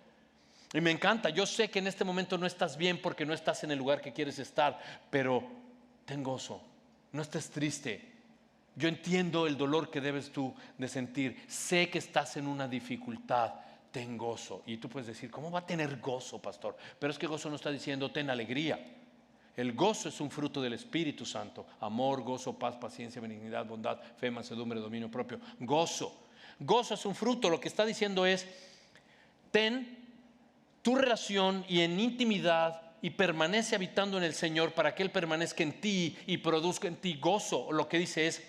Y me encanta, yo sé que en este momento no estás bien porque no estás en el lugar que quieres estar, pero ten gozo, no estés triste. Yo entiendo el dolor que debes tú de sentir, sé que estás en una dificultad. Ten gozo. Y tú puedes decir, ¿cómo va a tener gozo, pastor? Pero es que gozo no está diciendo ten alegría. El gozo es un fruto del Espíritu Santo. Amor, gozo, paz, paciencia, benignidad, bondad, fe, mansedumbre, dominio propio. Gozo es un fruto. Lo que está diciendo es, ten tu relación y en intimidad y permanece habitando en el Señor para que Él permanezca en ti y produzca en ti gozo. Lo que dice es,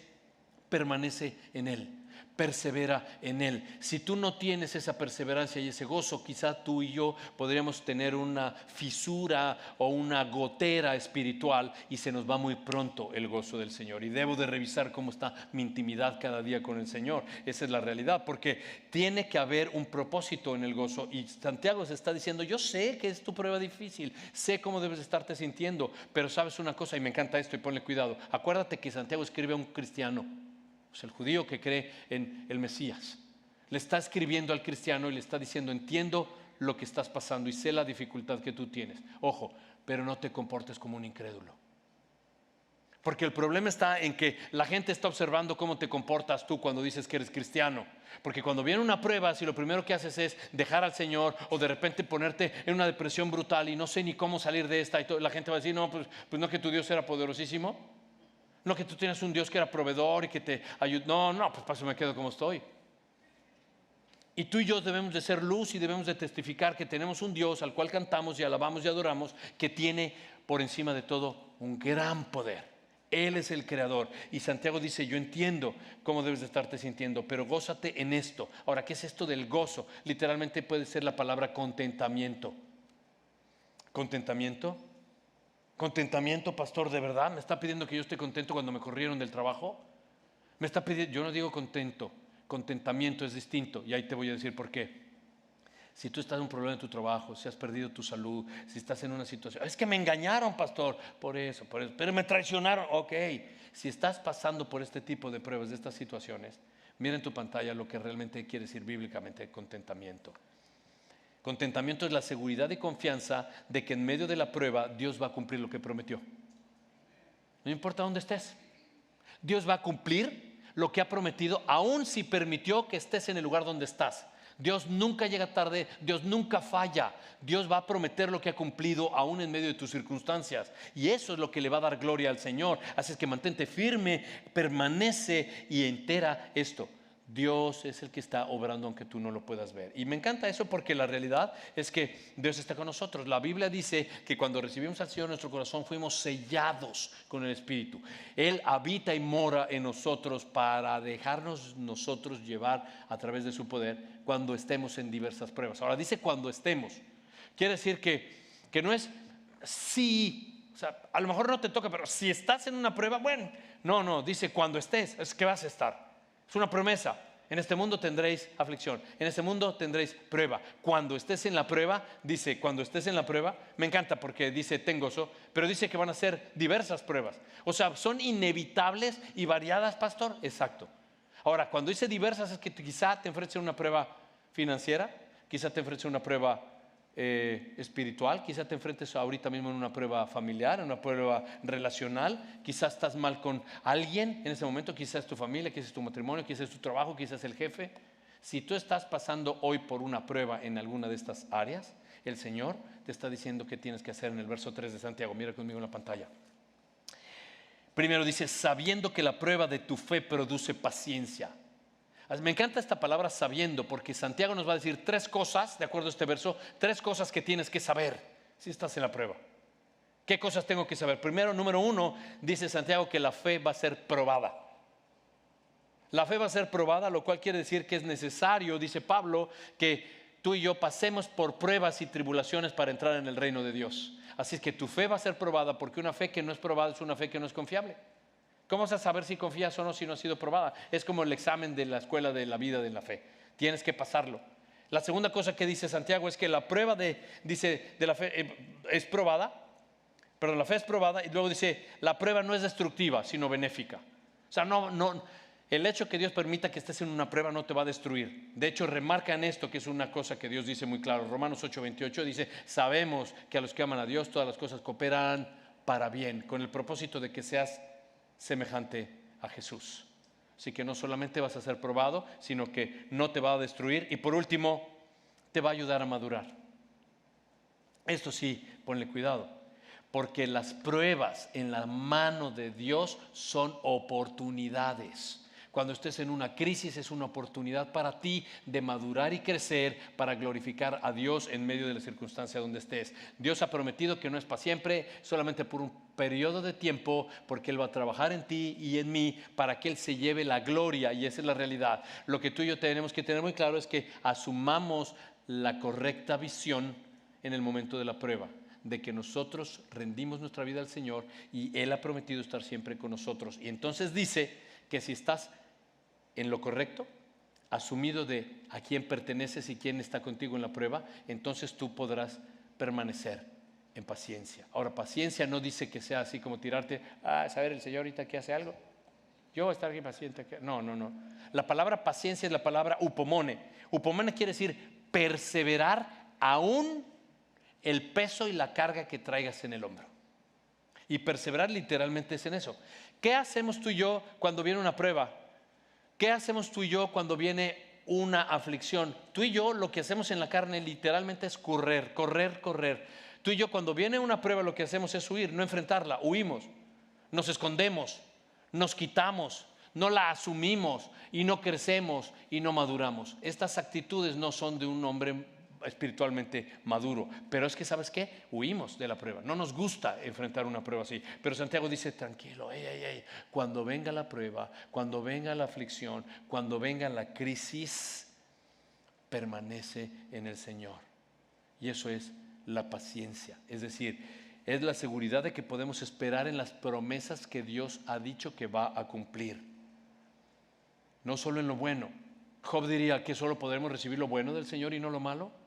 permanece en Él. persevera en Él. Si tú no tienes esa perseverancia y ese gozo, quizá tú y yo podríamos tener una fisura o una gotera espiritual y se nos va muy pronto el gozo del Señor. Y debo de revisar cómo está mi intimidad cada día con el Señor. Esa es la realidad, porque tiene que haber un propósito en el gozo. Y Santiago se está diciendo, yo sé que es tu prueba difícil, sé cómo debes estarte sintiendo, pero sabes una cosa, y me encanta esto y ponle cuidado. Acuérdate que Santiago escribe a un cristiano, el judío que cree en el Mesías. Le está escribiendo al cristiano y le está diciendo, entiendo lo que estás pasando y sé la dificultad que tú tienes. Ojo, pero no te comportes como un incrédulo. Porque el problema está en que la gente está observando cómo te comportas tú cuando dices que eres cristiano. Porque cuando viene una prueba, si lo primero que haces es dejar al Señor o de repente ponerte en una depresión brutal y no sé ni cómo salir de esta, y la gente va a decir, no, pues no, que tu Dios era poderosísimo. No, que tú tienes un Dios que era proveedor y que te ayuda. No, pues para eso me quedo como estoy. Y tú y yo debemos de ser luz y debemos de testificar que tenemos un Dios al cual cantamos y alabamos y adoramos, que tiene por encima de todo un gran poder. Él es el creador. Y Santiago dice, yo entiendo cómo debes de estarte sintiendo, pero gózate en esto. Ahora, ¿qué es esto del gozo? Literalmente puede ser la palabra contentamiento. ¿Contentamiento? Contentamiento, pastor, ¿de verdad me está pidiendo que yo esté contento cuando me corrieron del trabajo? Me está pidiendo, yo no digo contento, contentamiento es distinto, y ahí te voy a decir por qué. Si tú estás en un problema en tu trabajo, si has perdido tu salud, si estás en una situación, es que me engañaron, pastor, por eso, pero me traicionaron, ok. Si estás pasando por este tipo de pruebas, de estas situaciones, mira en tu pantalla lo que realmente quiere decir bíblicamente contentamiento. Contentamiento es la seguridad y confianza de que en medio de la prueba Dios va a cumplir lo que prometió. No importa dónde estés, Dios va a cumplir lo que ha prometido, aun si permitió que estés en el lugar donde estás. Dios nunca llega tarde, Dios nunca falla. Dios va a prometer lo que ha cumplido aún en medio de tus circunstancias. Y eso es lo que le va a dar gloria al Señor. Así es que mantente firme, permanece y entera esto. Dios es el que está obrando aunque tú no lo puedas ver. Y me encanta eso porque la realidad es que Dios está con nosotros. La Biblia dice que cuando recibimos al Señor en nuestro corazón fuimos sellados con el Espíritu. Él habita y mora en nosotros para dejarnos nosotros llevar a través de su poder cuando estemos en diversas pruebas. Ahora dice cuando estemos. Quiere decir que no es si, o sea, a lo mejor no te toca, pero si estás en una prueba, bueno, no, dice cuando estés, es que vas a estar. Es una promesa. En este mundo tendréis aflicción, en este mundo tendréis prueba. Cuando estés en la prueba, dice, cuando estés en la prueba, me encanta porque dice ten gozo, pero dice que van a ser diversas pruebas. O sea, son inevitables y variadas, pastor. Exacto. Ahora, cuando dice diversas es que quizá te enfrentes a una prueba financiera, quizá te enfrentes a una prueba espiritual, quizá te enfrentes ahorita mismo en una prueba familiar, en una prueba relacional, quizás estás mal con alguien en ese momento, quizás es tu familia, quizás es tu matrimonio, quizás es tu trabajo, quizás es el jefe. Si tú estás pasando hoy por una prueba en alguna de estas áreas, el Señor te está diciendo qué tienes que hacer en el verso 3 de Santiago. Mira conmigo en la pantalla. Primero dice, sabiendo que la prueba de tu fe produce paciencia. Me encanta esta palabra sabiendo, porque Santiago nos va a decir tres cosas, de acuerdo a este verso, tres cosas que tienes que saber si estás en la prueba. ¿Qué cosas tengo que saber? Primero, número uno, dice Santiago que la fe va a ser probada. La fe va a ser probada, lo cual quiere decir que es necesario, dice Pablo, que tú y yo pasemos por pruebas y tribulaciones para entrar en el reino de Dios. Así es que tu fe va a ser probada, porque una fe que no es probada es una fe que no es confiable. ¿Cómo vas a saber si confías o no si no ha sido probada? Es como el examen de la escuela de la vida de la fe. Tienes que pasarlo. La segunda cosa que dice Santiago es que la prueba de la fe es probada. Perdón, la fe es probada y luego dice, la prueba no es destructiva, sino benéfica. O sea, el hecho que Dios permita que estés en una prueba no te va a destruir. De hecho, remarca en esto que es una cosa que Dios dice muy claro. Romanos 8:28 dice, sabemos que a los que aman a Dios todas las cosas cooperan para bien, con el propósito de que seas semejante a Jesús. Así que no solamente vas a ser probado, sino que no te va a destruir y por último te va a ayudar a madurar. Esto sí, ponle cuidado, porque las pruebas en la mano de Dios son oportunidades. Cuando estés en una crisis es una oportunidad para ti de madurar y crecer para glorificar a Dios en medio de la circunstancia donde estés. Dios ha prometido que no es para siempre, solamente por un periodo de tiempo, porque Él va a trabajar en ti y en mí para que Él se lleve la gloria, y esa es la realidad. Lo que tú y yo tenemos que tener muy claro es que asumamos la correcta visión en el momento de la prueba, de que nosotros rendimos nuestra vida al Señor y Él ha prometido estar siempre con nosotros. Y entonces dice que si estás en lo correcto, asumido de a quién perteneces y quién está contigo en la prueba, entonces tú podrás permanecer en paciencia. Ahora, paciencia no dice que sea así como tirarte, saber el Señor ahorita que hace algo, yo voy a estar aquí paciente. No. La palabra paciencia es la palabra upomone. Upomone quiere decir perseverar aún el peso y la carga que traigas en el hombro. Y perseverar literalmente es en eso. ¿Qué hacemos tú y yo cuando viene una prueba? ¿Qué hacemos tú y yo cuando viene una aflicción? Tú y yo lo que hacemos en la carne literalmente es correr. Tú y yo cuando viene una prueba lo que hacemos es huir, no enfrentarla, huimos, nos escondemos, nos quitamos, no la asumimos y no crecemos y no maduramos. Estas actitudes no son de un hombre espiritualmente maduro, pero es que ¿sabes qué? Huimos de la prueba, no nos gusta enfrentar una prueba así, pero Santiago dice tranquilo, cuando venga la prueba, cuando venga la aflicción, cuando venga la crisis, permanece en el Señor. Y eso es la paciencia, es decir, es la seguridad de que podemos esperar en las promesas que Dios ha dicho que va a cumplir, no solo en lo bueno. Job diría que solo podremos recibir lo bueno del Señor y no lo malo.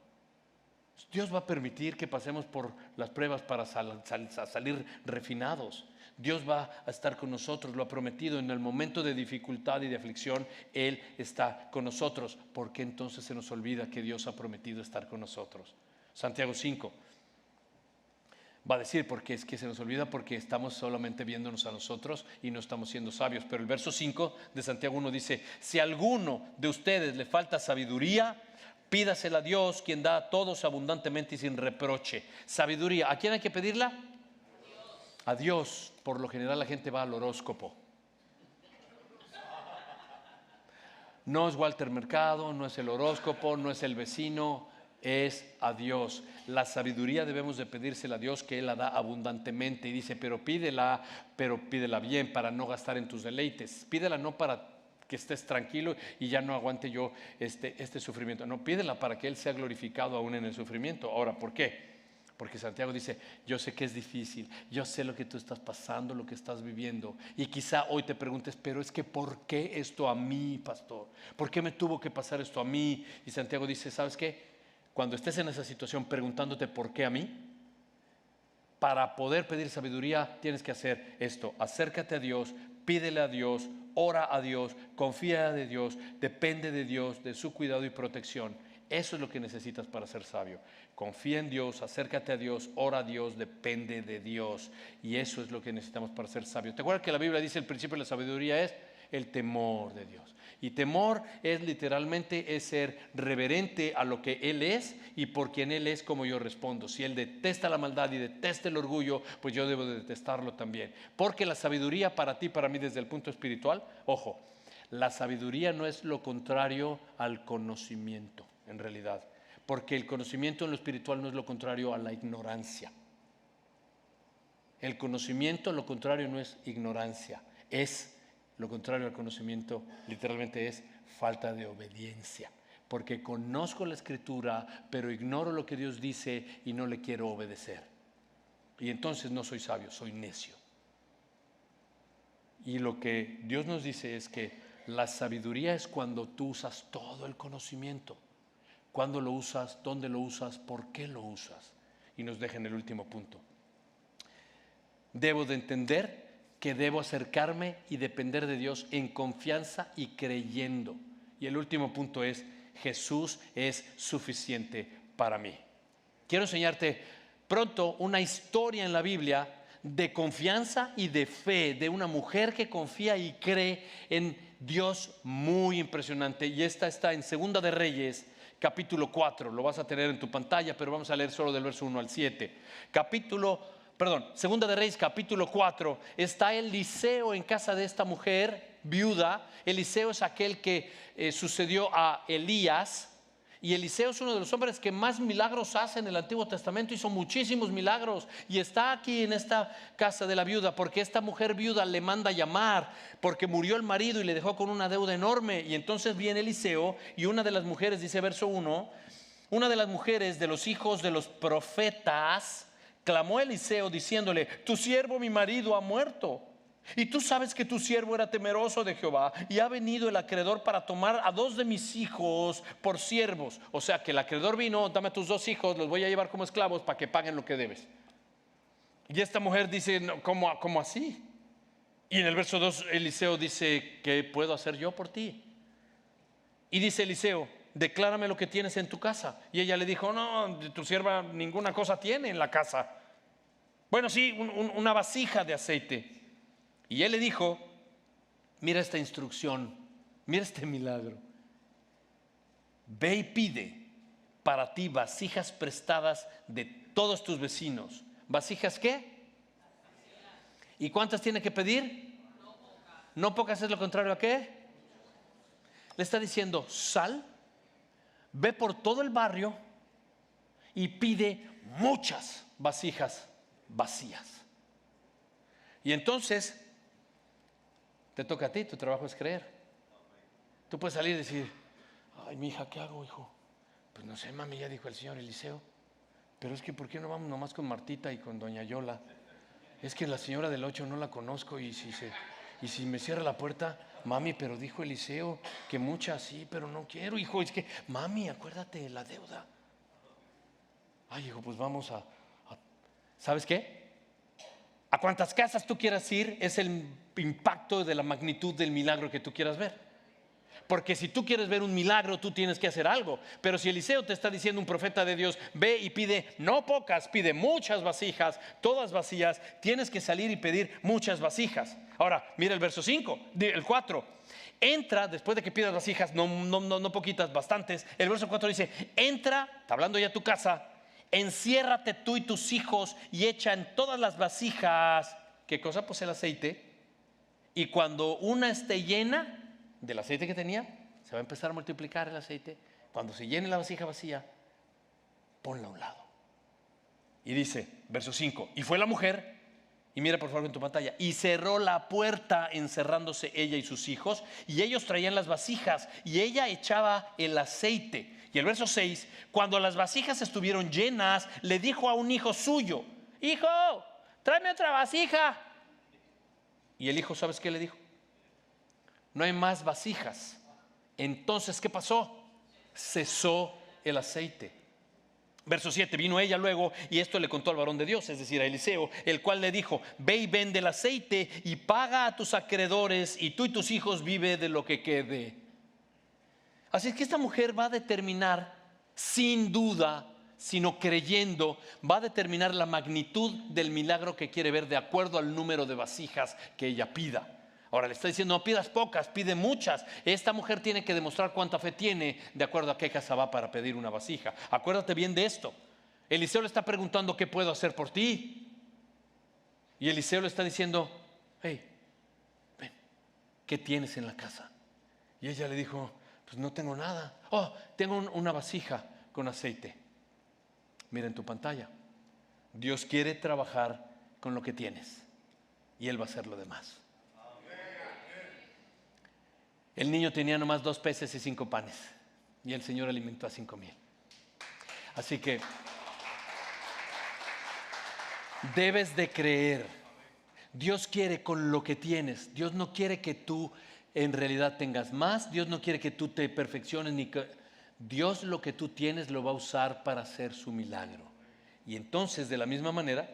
Dios va a permitir que pasemos por las pruebas para salir refinados. Dios va a estar con nosotros, lo ha prometido. En el momento de dificultad y de aflicción, Él está con nosotros. ¿Por qué entonces se nos olvida que Dios ha prometido estar con nosotros? Santiago 5 va a decir, porque es que se nos olvida porque estamos solamente viéndonos a nosotros y no estamos siendo sabios. Pero el verso 5 de Santiago 1 dice, si a alguno de ustedes le falta sabiduría, pídasela a Dios, quien da a todos abundantemente y sin reproche. Sabiduría, ¿a quién hay que pedirla? A Dios. Por lo general la gente va al horóscopo. No es Walter Mercado, no es el horóscopo, no es el vecino, es a Dios. La sabiduría debemos de pedírsela a Dios, que Él la da abundantemente. Y dice, pero pídela bien para no gastar en tus deleites. Pídela no para que estés tranquilo y ya no aguante yo este sufrimiento. No, pídela para que Él sea glorificado aún en el sufrimiento. Ahora, ¿por qué? Porque Santiago dice, yo sé que es difícil, yo sé lo que tú estás pasando, lo que estás viviendo. Y quizá hoy te preguntes, pero es que ¿por qué esto a mí, pastor? ¿Por qué me tuvo que pasar esto a mí? Y Santiago dice, ¿sabes qué? Cuando estés en esa situación preguntándote ¿por qué a mí? Para poder pedir sabiduría tienes que hacer esto: acércate a Dios, pídele a Dios, ora a Dios, confía de Dios, depende de Dios, de su cuidado y protección. Eso es lo que necesitas para ser sabio. Confía en Dios, acércate a Dios, ora a Dios, depende de Dios. Y eso es lo que necesitamos para ser sabios. ¿Te acuerdas que la Biblia dice el principio de la sabiduría es el temor de Dios? Y temor es literalmente ser reverente a lo que Él es y por quien Él es, como yo respondo. Si Él detesta la maldad y detesta el orgullo, pues yo debo de detestarlo también. Porque la sabiduría para ti, para mí desde el punto espiritual, ojo, la sabiduría no es lo contrario al conocimiento en realidad. Porque el conocimiento en lo espiritual no es lo contrario a la ignorancia. El conocimiento, lo contrario no es ignorancia, es lo contrario al conocimiento, literalmente es falta de obediencia. Porque conozco la Escritura, pero ignoro lo que Dios dice y no le quiero obedecer. Y entonces no soy sabio, soy necio. Y lo que Dios nos dice es que la sabiduría es cuando tú usas todo el conocimiento. ¿Cuándo lo usas? ¿Dónde lo usas? ¿Por qué lo usas? Y nos deja en el último punto. Debo de entender que debo acercarme y depender de Dios en confianza y creyendo. Y el último punto es, Jesús es suficiente para mí. Quiero enseñarte pronto una historia en la Biblia de confianza y de fe, de una mujer que confía y cree en Dios, muy impresionante. Y esta está en Segunda de Reyes, capítulo 4. Lo vas a tener en tu pantalla, pero vamos a leer solo del verso 1 al 7. Segunda de Reyes, capítulo 4. Está Eliseo en casa de esta mujer viuda. Eliseo es aquel que sucedió a Elías. Y Eliseo es uno de los hombres que más milagros hace en el Antiguo Testamento. Hizo muchísimos milagros y está aquí en esta casa de la viuda porque esta mujer viuda le manda llamar porque murió el marido y le dejó con una deuda enorme. Y entonces viene Eliseo y una de las mujeres, dice verso 1, una de las mujeres de los hijos de los profetas clamó a Eliseo diciéndole: tu siervo mi marido ha muerto, y tú sabes que tu siervo era temeroso de Jehová, y ha venido el acreedor para tomar a 2 de mis hijos por siervos. O sea que el acreedor vino: dame a tus 2 hijos, los voy a llevar como esclavos para que paguen lo que debes. Y esta mujer dice: no, ¿cómo así? Y en el verso 2 Eliseo dice: ¿qué puedo hacer yo por ti? Y dice Eliseo: declárame lo que tienes en tu casa. Y ella le dijo: no, tu sierva ninguna cosa tiene en la casa. Bueno, sí, una vasija de aceite. Y él le dijo: mira esta instrucción, mira este milagro. Ve y pide para ti vasijas prestadas de todos tus vecinos. ¿Vasijas qué? ¿Y cuántas tiene que pedir? No pocas. ¿Es lo contrario a qué? Le está diciendo: sal, ve por todo el barrio y pide muchas vasijas vacías. Y entonces te toca a ti, tu trabajo es creer. Tú puedes salir y decir: ay, mi hija, ¿qué hago, hijo? Pues no sé, mami, ya dijo el señor Eliseo. Pero es que ¿por qué no vamos nomás con Martita y con doña Yola? Es que la señora del 8 no la conozco, y si me cierra la puerta, mami, pero dijo Eliseo que muchas, sí, pero no quiero, hijo. Es que, mami, acuérdate de la deuda. Ay, hijo, pues vamos a ¿sabes qué? A cuantas casas tú quieras ir es el impacto de la magnitud del milagro que tú quieras ver. Porque si tú quieres ver un milagro, tú tienes que hacer algo. Pero si Eliseo te está diciendo, un profeta de Dios, ve y pide no pocas, pide muchas vasijas, todas vacías, tienes que salir y pedir muchas vasijas. Ahora, mira el verso 5, el 4. Entra, después de que pidas vasijas, no poquitas, bastantes. El verso 4 dice: entra, está hablando ya tu casa, enciérrate tú y tus hijos y echa en todas las vasijas. ¿Qué cosa? Pues el aceite. Y cuando una esté llena del aceite que tenía, se va a empezar a multiplicar el aceite. Cuando se llene la vasija vacía, ponla a un lado. Y dice, verso 5, y fue la mujer, y mira por favor en tu pantalla, y cerró la puerta encerrándose ella y sus hijos, y ellos traían las vasijas, y ella echaba el aceite. Y el verso 6, cuando las vasijas estuvieron llenas, le dijo a un hijo suyo: hijo, tráeme otra vasija. Y el hijo, ¿sabes qué le dijo? No hay más vasijas. Entonces, ¿qué pasó? Cesó el aceite. Verso 7, vino ella luego y esto le contó al varón de Dios, es decir, a Eliseo, el cual le dijo: ve y vende el aceite y paga a tus acreedores, y tú y tus hijos vive de lo que quede. Así es que esta mujer va a determinar, sin duda, sino creyendo, va a determinar la magnitud del milagro que quiere ver de acuerdo al número de vasijas que ella pida. Ahora le está diciendo: no pidas pocas, pide muchas. Esta mujer tiene que demostrar cuánta fe tiene de acuerdo a qué casa va para pedir una vasija. Acuérdate bien de esto. Eliseo le está preguntando: ¿qué puedo hacer por ti? Y Eliseo le está diciendo: hey, ven, ¿qué tienes en la casa? Y ella le dijo: pues no tengo nada. Oh, tengo una vasija con aceite. Mira en tu pantalla. Dios quiere trabajar con lo que tienes y Él va a hacer lo demás. El niño tenía nomás 2 peces y 5 panes, y el Señor alimentó a 5,000. Así que debes de creer. Dios quiere con lo que tienes. Dios no quiere que tú en realidad tengas más. Dios no quiere que tú te perfecciones ni que... Dios lo que tú tienes lo va a usar para hacer su milagro. Y entonces, de la misma manera,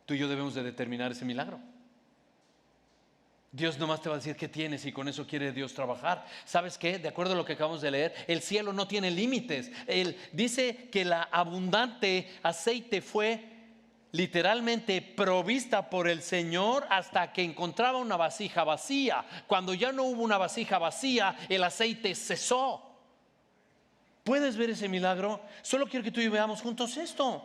tú y yo debemos de determinar ese milagro. Dios nomás te va a decir qué tienes y con eso quiere Dios trabajar. ¿Sabes qué? De acuerdo a lo que acabamos de leer, el cielo no tiene límites. Él dice que la abundante aceite fue literalmente provista por el Señor hasta que encontraba una vasija vacía. Cuando ya no hubo una vasija vacía, el aceite cesó. ¿Puedes ver ese milagro? Solo quiero que tú y yo veamos juntos esto.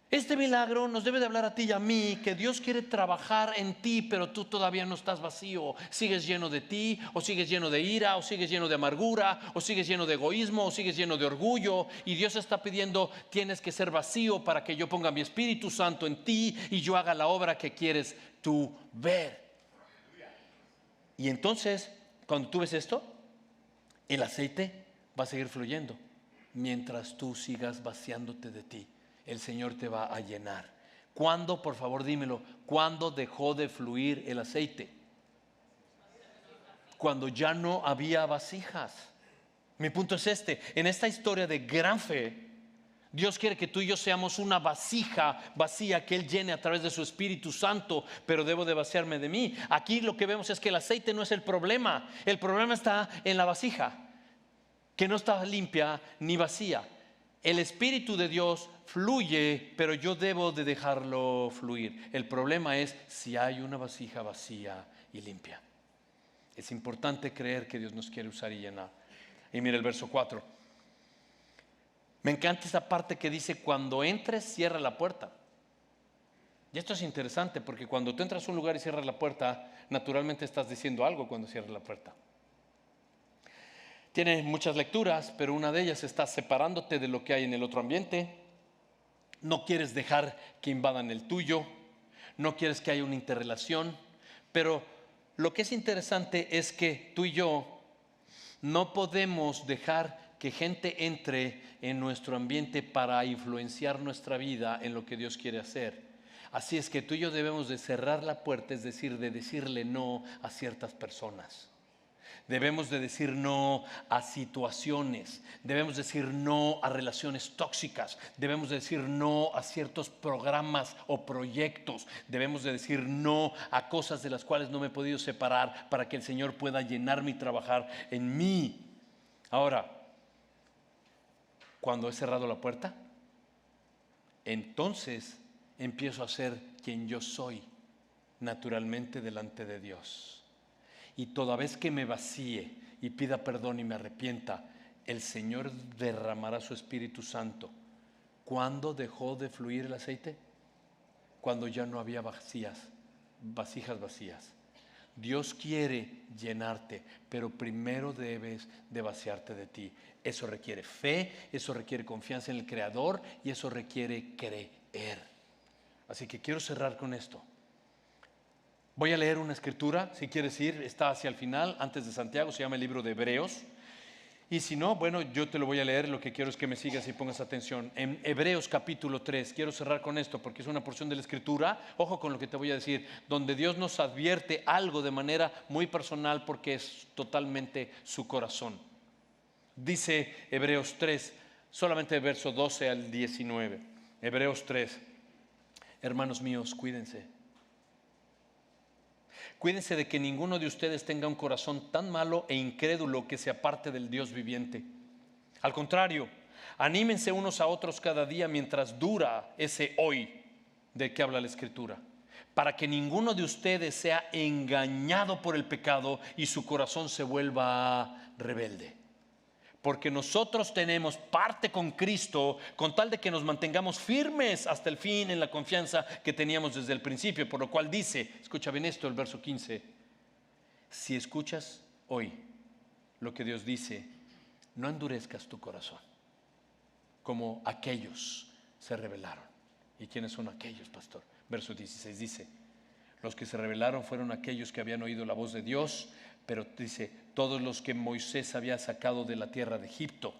Este milagro nos debe de hablar a ti y a mí que Dios quiere trabajar en ti, pero tú todavía no estás vacío. Sigues lleno de ti, o sigues lleno de ira, o sigues lleno de amargura, o sigues lleno de egoísmo, o sigues lleno de orgullo. Y Dios está pidiendo, tienes que ser vacío para que yo ponga mi Espíritu Santo en ti y yo haga la obra que quieres tú ver. Y entonces, cuando tú ves esto, el aceite va a seguir fluyendo mientras tú sigas vaciándote de ti. El Señor te va a llenar. ¿Cuándo, por favor, dímelo, cuándo dejó de fluir el aceite? Cuando ya no había vasijas. Mi punto es este: en esta historia de gran fe, Dios quiere que tú y yo seamos una vasija vacía que Él llene a través de su Espíritu Santo, pero debo de vaciarme de mí. Aquí lo que vemos es que el aceite no es el problema está en la vasija, que no está limpia ni vacía. El Espíritu de Dios fluye, pero yo debo de dejarlo fluir. El problema es si hay una vasija vacía y limpia. Es importante creer que Dios nos quiere usar y llenar. Y mira el verso 4. Me encanta esa parte que dice: cuando entres, cierra la puerta. Y esto es interesante porque cuando tú entras a un lugar y cierras la puerta, naturalmente estás diciendo algo cuando cierras la puerta. Tiene muchas lecturas, pero una de ellas está separándote de lo que hay en el otro ambiente. No quieres dejar que invadan el tuyo, no quieres que haya una interrelación. Pero lo que es interesante es que tú y yo no podemos dejar que gente entre en nuestro ambiente para influenciar nuestra vida en lo que Dios quiere hacer. Así es que tú y yo debemos de cerrar la puerta, es decir, de decirle no a ciertas personas. Debemos de decir no a situaciones, debemos decir no a relaciones tóxicas, debemos de decir no a ciertos programas o proyectos, debemos de decir no a cosas de las cuales no me he podido separar para que el Señor pueda llenarme y trabajar en mí. Ahora, cuando he cerrado la puerta, entonces empiezo a ser quien yo soy naturalmente delante de Dios. Y toda vez que me vacíe y pida perdón y me arrepienta, el Señor derramará su Espíritu Santo. ¿Cuándo dejó de fluir el aceite? Cuando ya no había vasijas vacías. Dios quiere llenarte, pero primero debes de vaciarte de ti. Eso requiere fe, eso requiere confianza en el Creador y eso requiere creer. Así que quiero cerrar con esto. Voy a leer una escritura, si quieres ir, está hacia el final, antes de Santiago, se llama el libro de Hebreos. Y si no, bueno, yo te lo voy a leer, lo que quiero es que me sigas y pongas atención. En Hebreos capítulo 3, quiero cerrar con esto porque es una porción de la escritura, ojo con lo que te voy a decir, donde Dios nos advierte algo de manera muy personal porque es totalmente su corazón. Dice Hebreos 3, solamente el verso 12 al 19. Hebreos 3, hermanos míos, cuídense. Cuídense de que ninguno de ustedes tenga un corazón tan malo e incrédulo que se aparte del Dios viviente. Al contrario, anímense unos a otros cada día mientras dura ese hoy de que habla la Escritura, para que ninguno de ustedes sea engañado por el pecado y su corazón se vuelva rebelde. Porque nosotros tenemos parte con Cristo, con tal de que nos mantengamos firmes hasta el fin en la confianza que teníamos desde el principio. Por lo cual dice, escucha bien esto, el verso 15: si escuchas hoy lo que Dios dice, no endurezcas tu corazón, como aquellos se rebelaron. ¿Y quiénes son aquellos, pastor? Verso 16 dice: los que se rebelaron fueron aquellos que habían oído la voz de Dios, pero dice, todos los que Moisés había sacado de la tierra de Egipto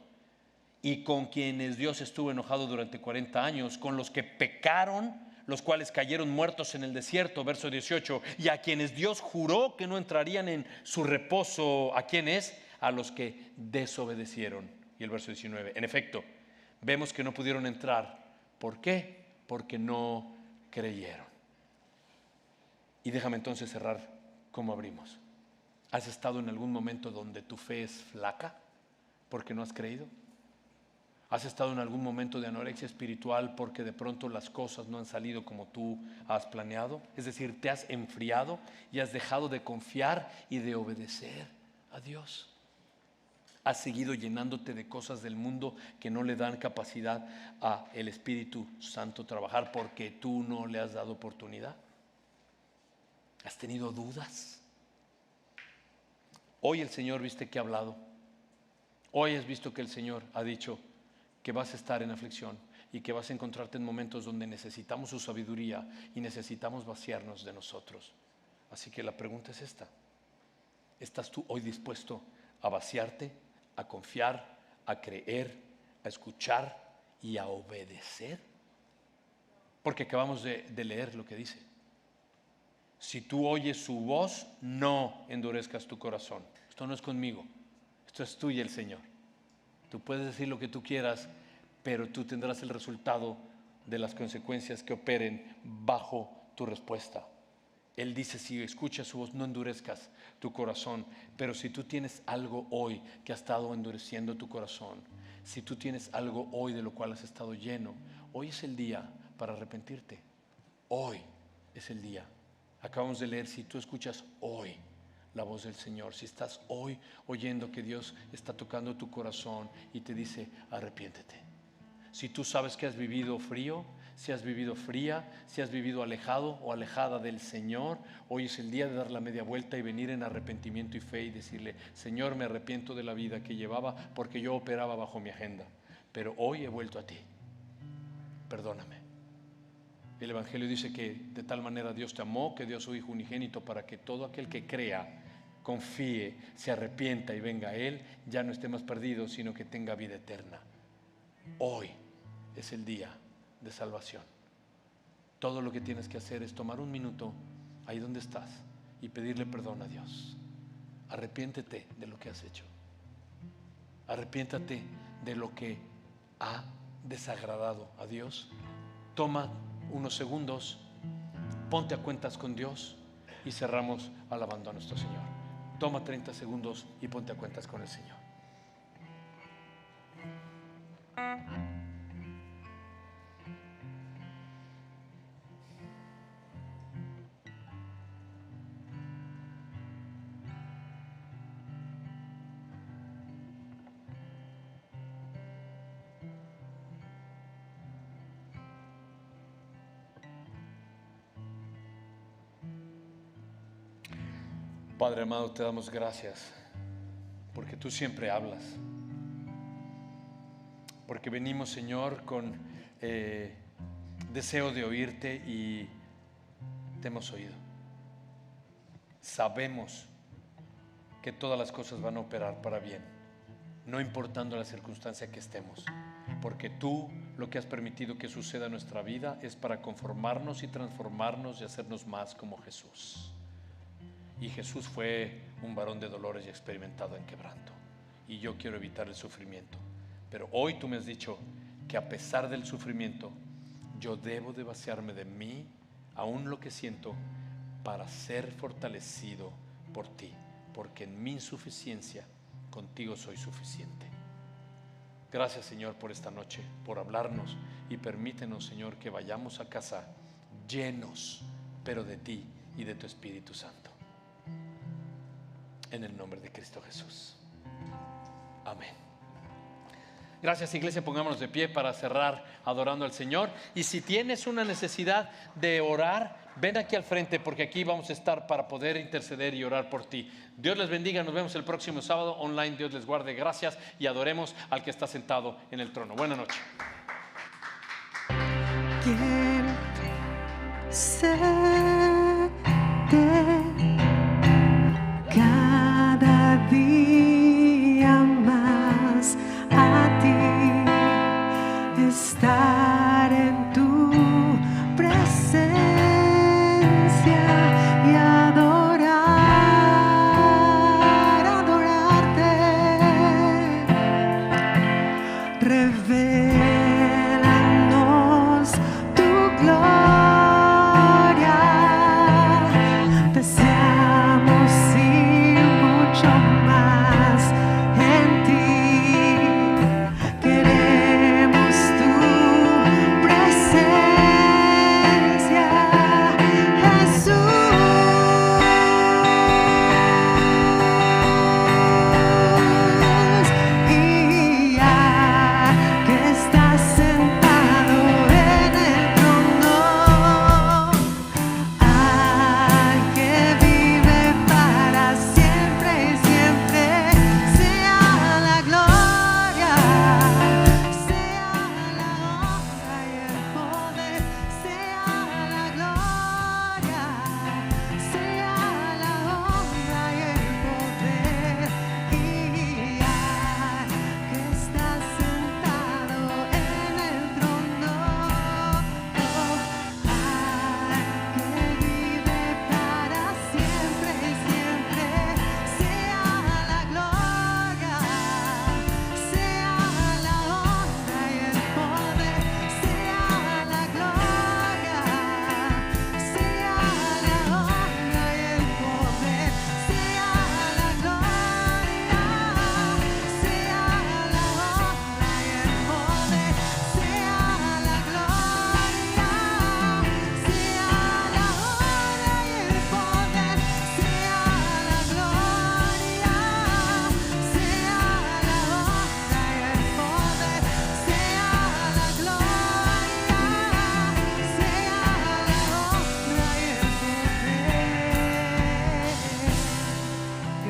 y con quienes Dios estuvo enojado durante 40 años, con los que pecaron, los cuales cayeron muertos en el desierto, verso 18, y a quienes Dios juró que no entrarían en su reposo. ¿A quiénes? A los que desobedecieron. Y el verso 19, en efecto, vemos que no pudieron entrar. ¿Por qué? Porque no creyeron. Y déjame entonces cerrar como abrimos. ¿Has estado en algún momento donde tu fe es flaca porque no has creído? ¿Has estado en algún momento de anorexia espiritual porque de pronto las cosas no han salido como tú has planeado? Es decir, te has enfriado y has dejado de confiar y de obedecer a Dios. Has seguido llenándote de cosas del mundo que no le dan capacidad a el Espíritu Santo trabajar porque tú no le has dado oportunidad. ¿Has tenido dudas? Hoy el Señor viste que ha hablado. Hoy has visto que el Señor ha dicho que vas a estar en aflicción y que vas a encontrarte en momentos donde necesitamos su sabiduría y necesitamos vaciarnos de nosotros. Así que la pregunta es esta: ¿estás tú hoy dispuesto a vaciarte, a confiar, a creer, a escuchar y a obedecer? Porque acabamos de leer lo que dice. Si tú oyes su voz, no endurezcas tu corazón. Esto no es conmigo, esto es tú y el Señor. Tú puedes decir lo que tú quieras, pero tú tendrás el resultado de las consecuencias que operen bajo tu respuesta. Él dice, si escuchas su voz, no endurezcas tu corazón. Pero si tú tienes algo hoy que ha estado endureciendo tu corazón, si tú tienes algo hoy de lo cual has estado lleno, hoy es el día para arrepentirte. Hoy es el día. Acabamos de leer, si tú escuchas hoy la voz del Señor, si estás hoy oyendo que Dios está tocando tu corazón y te dice, arrepiéntete. Si tú sabes que has vivido frío, si has vivido fría, si has vivido alejado o alejada del Señor, hoy es el día de dar la media vuelta y venir en arrepentimiento y fe y decirle, Señor, me arrepiento de la vida que llevaba porque yo operaba bajo mi agenda, pero hoy he vuelto a ti. Perdóname. El Evangelio dice que de tal manera Dios te amó que dio a su Hijo unigénito para que todo aquel que crea, confíe, se arrepienta y venga a Él, ya no esté más perdido, sino que tenga vida eterna. Hoy es el día de salvación. Todo lo que tienes que hacer es tomar un minuto ahí donde estás y pedirle perdón a Dios. Arrepiéntete de lo que has hecho. Arrepiéntate de lo que ha desagradado a Dios. Toma unos segundos, ponte a cuentas con Dios y cerramos alabando a nuestro Señor. Toma 30 segundos y ponte a cuentas con el Señor. Padre amado, te damos gracias porque tú siempre hablas, porque venimos, Señor, con deseo de oírte y te hemos oído. Sabemos que todas las cosas van a operar para bien, no importando la circunstancia que estemos, porque tú lo que has permitido que suceda en nuestra vida es para conformarnos y transformarnos y hacernos más como Jesús. Y Jesús fue un varón de dolores y experimentado en quebranto. Y yo quiero evitar el sufrimiento. Pero hoy tú me has dicho que a pesar del sufrimiento, yo debo de vaciarme de mí, aún lo que siento, para ser fortalecido por ti. Porque en mi insuficiencia, contigo soy suficiente. Gracias, Señor, por esta noche, por hablarnos. Y permítenos, Señor, que vayamos a casa llenos, pero de ti y de tu Espíritu Santo. En el nombre de Cristo Jesús. Amén. Gracias, iglesia. Pongámonos de pie para cerrar adorando al Señor. Y si tienes una necesidad de orar, ven aquí al frente, porque aquí vamos a estar para poder interceder y orar por ti. Dios les bendiga. Nos vemos el próximo sábado online. Dios les guarde. Gracias y adoremos al que está sentado en el trono. Buenas noches. Quiero ser cada día más a ti, estar en tu presencia y adorarte. Revélanos tu gloria.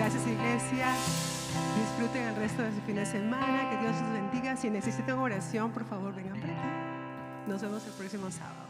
Gracias, iglesia. Disfruten el resto de su fin de semana. Que Dios los bendiga. Si necesitan oración, por favor, vengan para acá. Nos vemos el próximo sábado.